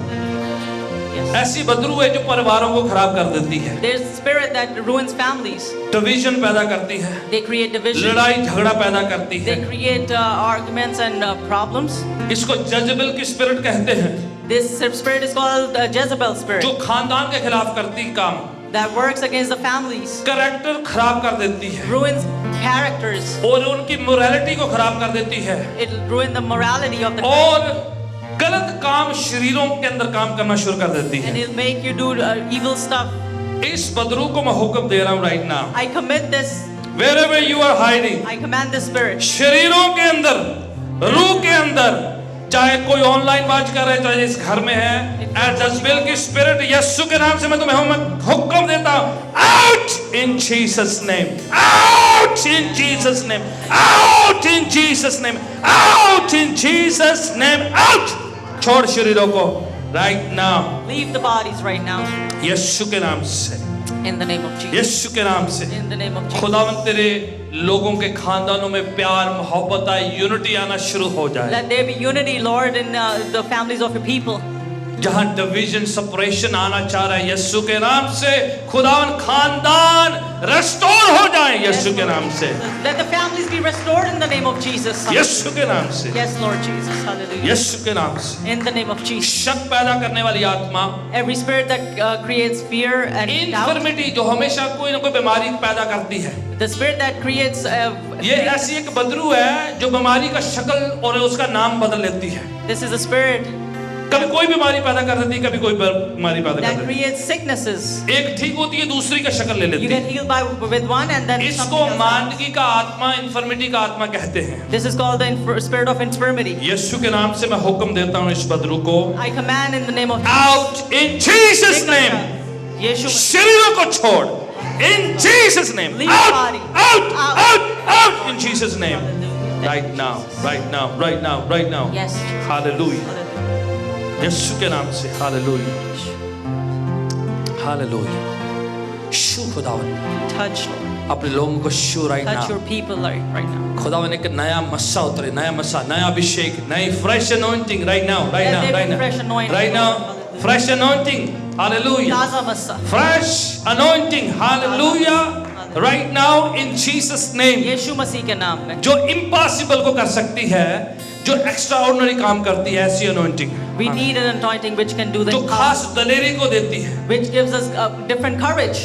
yes. ऐसी बदरू है जो परिवारों को खराब कर देती है, There's a spirit that ruins families. Division पैदा करती है, They create division. लड़ाई झगड़ा पैदा करती है। They create arguments and problems. इसको जजबेल की स्पिरिट कहते हैं, This spirit is called Jezebel जो spirit खानदान के खिलाफ करती काम, that works against the families, character खराब कर देती है ruins characters. और उनकी मोरालिटी को खराब कर देती है, It'll ruin the morality of the और गलत काम शरीरों के अंदर काम करना शुरू कर देती and है। it'll make you do evil stuff. इस बदरू को मैं हुक्म दे रहा हूँ right now, I commit this. wherever you are hiding, I command this spirit. शरीरों के अंदर, रूह के अंदर, चाहे कोई ऑनलाइन वाच कर रहे हैं, चाहे इस घर में है, जजबेल की स्पिरिट यीशु के नाम से मैं तुम्हें हुक्म देता हूं, out in Jesus name, out in Jesus name, out in Jesus name, out in Jesus name, out. छोड़ शरीरों को right now, Leave the bodies right now. यीशु के नाम से, In the name of Jesus. यीशु के नाम से। In the name of Jesus. खुदावंद तेरे लोगों के खानदानों में प्यार, मोहब्बत आए, यूनिटी आना शुरू हो जाए। Let there be unity, Lord, in the families of your people. जहां डिवीजन सेपरेशन आना चाह रहा है, यीशु के नाम से खुदावन खानदान रेस्टोर हो जाए, यीशु के नाम से, Let the families be restored in the name of Jesus. यीशु के नाम से, Yes, Lord Jesus. Hallelujah. यीशु के नाम से। In the name of Jesus. शक पैदा करने वाली आत्मा, Every spirit that creates fear and doubt, infirmity जो हमेशा कोई ना कोई बीमारी पैदा करती है, the spirit that creates ये ऐसी एक बदरू है जो बीमारी का शक्ल और उसका नाम बदल लेती है। this is a spirit कभी कोई बीमारी पैदा कर देती है, कभी कोई बीमारी पैदा कर that देती creates sicknesses. है। एक ठीक होती है, दूसरी का शक्ल ले You लेती get है। healed with one and then इसको something else happens. मांदगी का आत्मा, इन्फर्मिटी का आत्मा कहते हैं। This is called the spirit of infirmity. यीशु के नाम से मैं हुक्म देता हूँ इस बदरू को, I command in the name of out in Jesus name. Yeshua. शरीरों को छोड़, in Jesus name, Leave out body. Out Out. Out out in Jesus name, right now, right now, right now, right now. Yes. Hallelujah, Yeshu के नाम से, hallelujah, hallelujah. शू खुदावन Touch, Lord. अपने लोगों को शू right Touch your now. people right now. खुदावन एक नया मस्सा उतरे, नया मस्सा, नया अभिषेक, नई fresh anointing right now, right Let now, there be right now, fresh anointing. Right now, fresh anointing, hallelujah, Taza Masa. Fresh anointing, hallelujah, right now in Jesus name, Yeshu मसीह के नाम में। जो इम्पॉसिबल को कर सकती है, जो एक्स्ट्रा ऑर्डिनरी काम करती है, ऐसी anointing We need an anointing which can do the जो खास दलेरी को देती है, which gives us different courage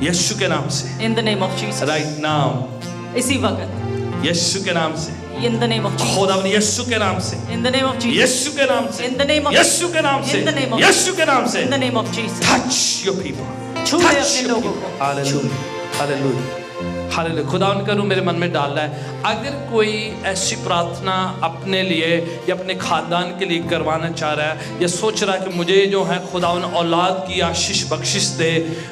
यीशु के नाम से। in the name of Jesus. Right now इसी वक्त यीशु के नाम से, in the name of Jesus. खुदावन यीशु के नाम से, In the name of Jesus. यीशु के नाम से, In the name of यीशु के नाम से, In the name of यीशु के नाम से। In the name of Jesus. Touch your people. छू ले Touch अपने your लोगों people. को। Hallelujah. Hallelujah. हालेलुया। खुदावन करूं मेरे मन में डाल रहा है, अगर कोई ऐसी प्रार्थना अपने लिए या अपने खानदान के लिए करवाना चाह रहा है, या सोच रहा है कि मुझे जो है खुदावन औलाद की आशीष बख्शिश दे,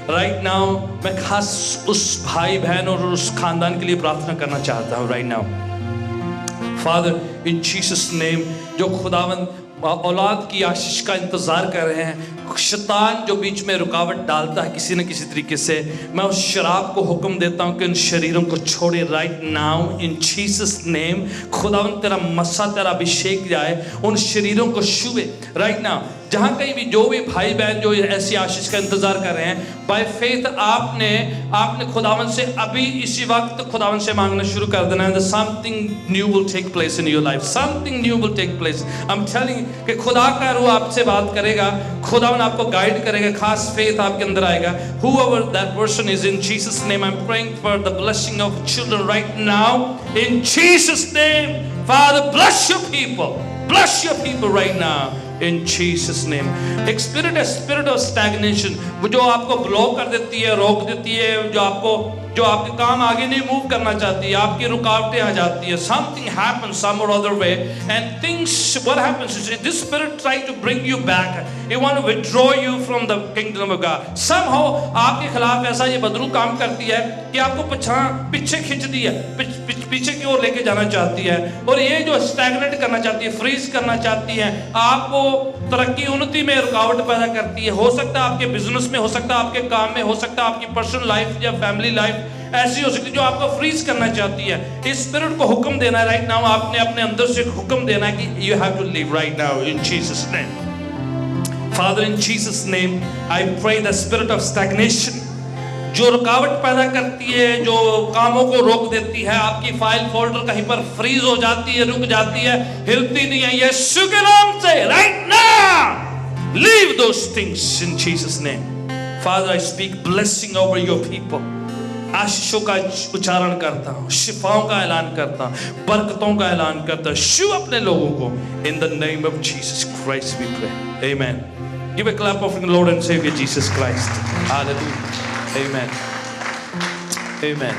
राइट नाउ मैं खास उस भाई बहन और उस खानदान के लिए प्रार्थना करना चाहता हूँ right now. Father in Jesus name, जो खुदावन औलाद की आशीष का इंतजार कर रहे हैं, शैतान जो बीच में रुकावट डालता है किसी न किसी तरीके से, मैं उस शराब को हुक्म देता हूं कि उन शरीरों को छोड़े right now in Jesus name. खुदावन तेरा मस्सा, तेरा अभिषेक जाए, उन शरीरों को छुए राइट नाउ। जहां कहीं भी जो भी भाई बहन जो ऐसी आशीष का इंतजार कर रहे हैं, बाय फेथ आपने खुदावन से अभी इसी वक्त खुदावन से मांगना शुरू कर देना है। Something new will take place in your life, something new will take place. I am telling कि खुदा का रूह आपसे बात करेगा, खुदावन आपको गाइड करेगा, खास फेथ आपके अंदर आएगा। whoever that person is in Jesus name, I'm praying for the blessing of children right now in Jesus name. Father, bless your people right now in Jesus name. एक spirit of stagnation, वो जो आपको block कर देती है, रोक देती है, जो आपके काम आगे नहीं मूव करना चाहती है, आपकी रुकावटें आ जाती है। Something happens some or other way, and things, what happens is this spirit try to bring you back. It want to withdraw you from the kingdom of God. Somehow आपके खिलाफ ऐसा ये बदरू काम करती है कि आपको पीछे खींचती है, पीछे की ओर लेके जाना चाहती है, और ये जो स्टैग्नेट करना चाहती है, फ्रीज करना चाहती है, आपको तरक्की उन्नति में रुकावट पैदा करती है। हो सकता है आपके बिजनेस में, हो सकता है आपके काम में, हो सकता है आपकी पर्सनल लाइफ या फैमिली लाइफ ऐसी हो सकती है जो आपको फ्रीज करना चाहती है। इस स्पिरिट को हुक्म देना है राइट नाउ, आपने अपने अंदर से हुक्म देना है कि you have to live right now in Jesus name. Father in Jesus name I pray the spirit of stagnation, जो रुकावट पैदा करती है, जो कामों को रोक देती है, आपकी फाइल फोल्डर कहीं पर फ्रीज हो जाती है, रुक जाती है, हिलती नहीं है, यीशु के नाम से right now leave those things in Jesus name. Father I speak blessing over your people, आशीषों का उच्चारण करता हूँ, शिफाओं का ऐलान करता हूँ, बरकतों का ऐलान करता हूँ। शिव अपने लोगों को in the name of Jesus Christ we pray, amen. Give a clap of Lord and saviour Jesus Christ, hallelujah, amen, amen,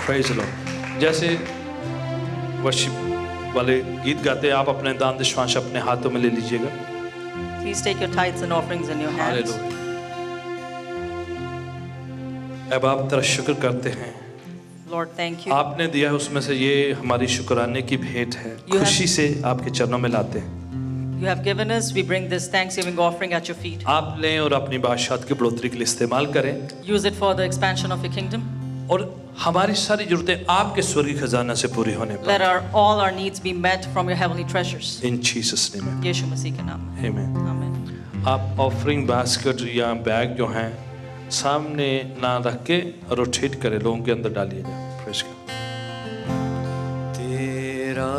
praise the Lord. जैसे वर्शिप वाले गीत गाते हैं, आप अपने दान दशमांश अपने हाथों में ले लीजिएगा। Please take your tithes and offerings in your hands. Hallelujah. अब आप तेरा शुक्र करते हैं, Lord, thank you. आपने दिया है उसमें से ये हमारी शुक्राने की भेंट है, खुशी से आपके चरणों में लाते हैं। You have given us, we bring this thanksgiving offering at your feet. आप लें और अपनी बादशाहत की बढ़ोतरी के लिए इस्तेमाल करें, Use it for the expansion of your kingdom. और हमारी सारी जरूरतें आपके स्वर्गीय खजाना से पूरी होने Let पाए, all our needs be met from your heavenly treasures. In Jesus name, Yeshu मसीह के नाम में. आमीन। Amen. आप ऑफरिंग बास्केट या बैग जो हैं सामने ना रख के रोटेट करें, लोगों के अंदर डालिएगा। Praise God. तेरा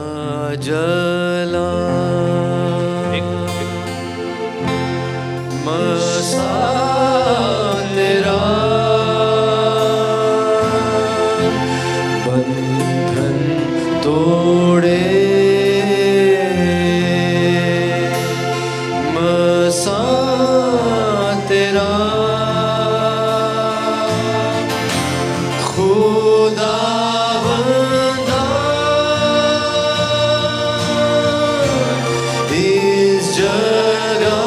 जला मसा तेरा बंधन तोड़े, मसा तेरा खुदावंदा इस जगह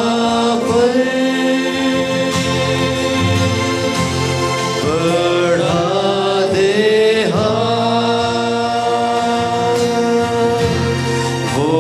पर बढ़ा दे हाथ, वो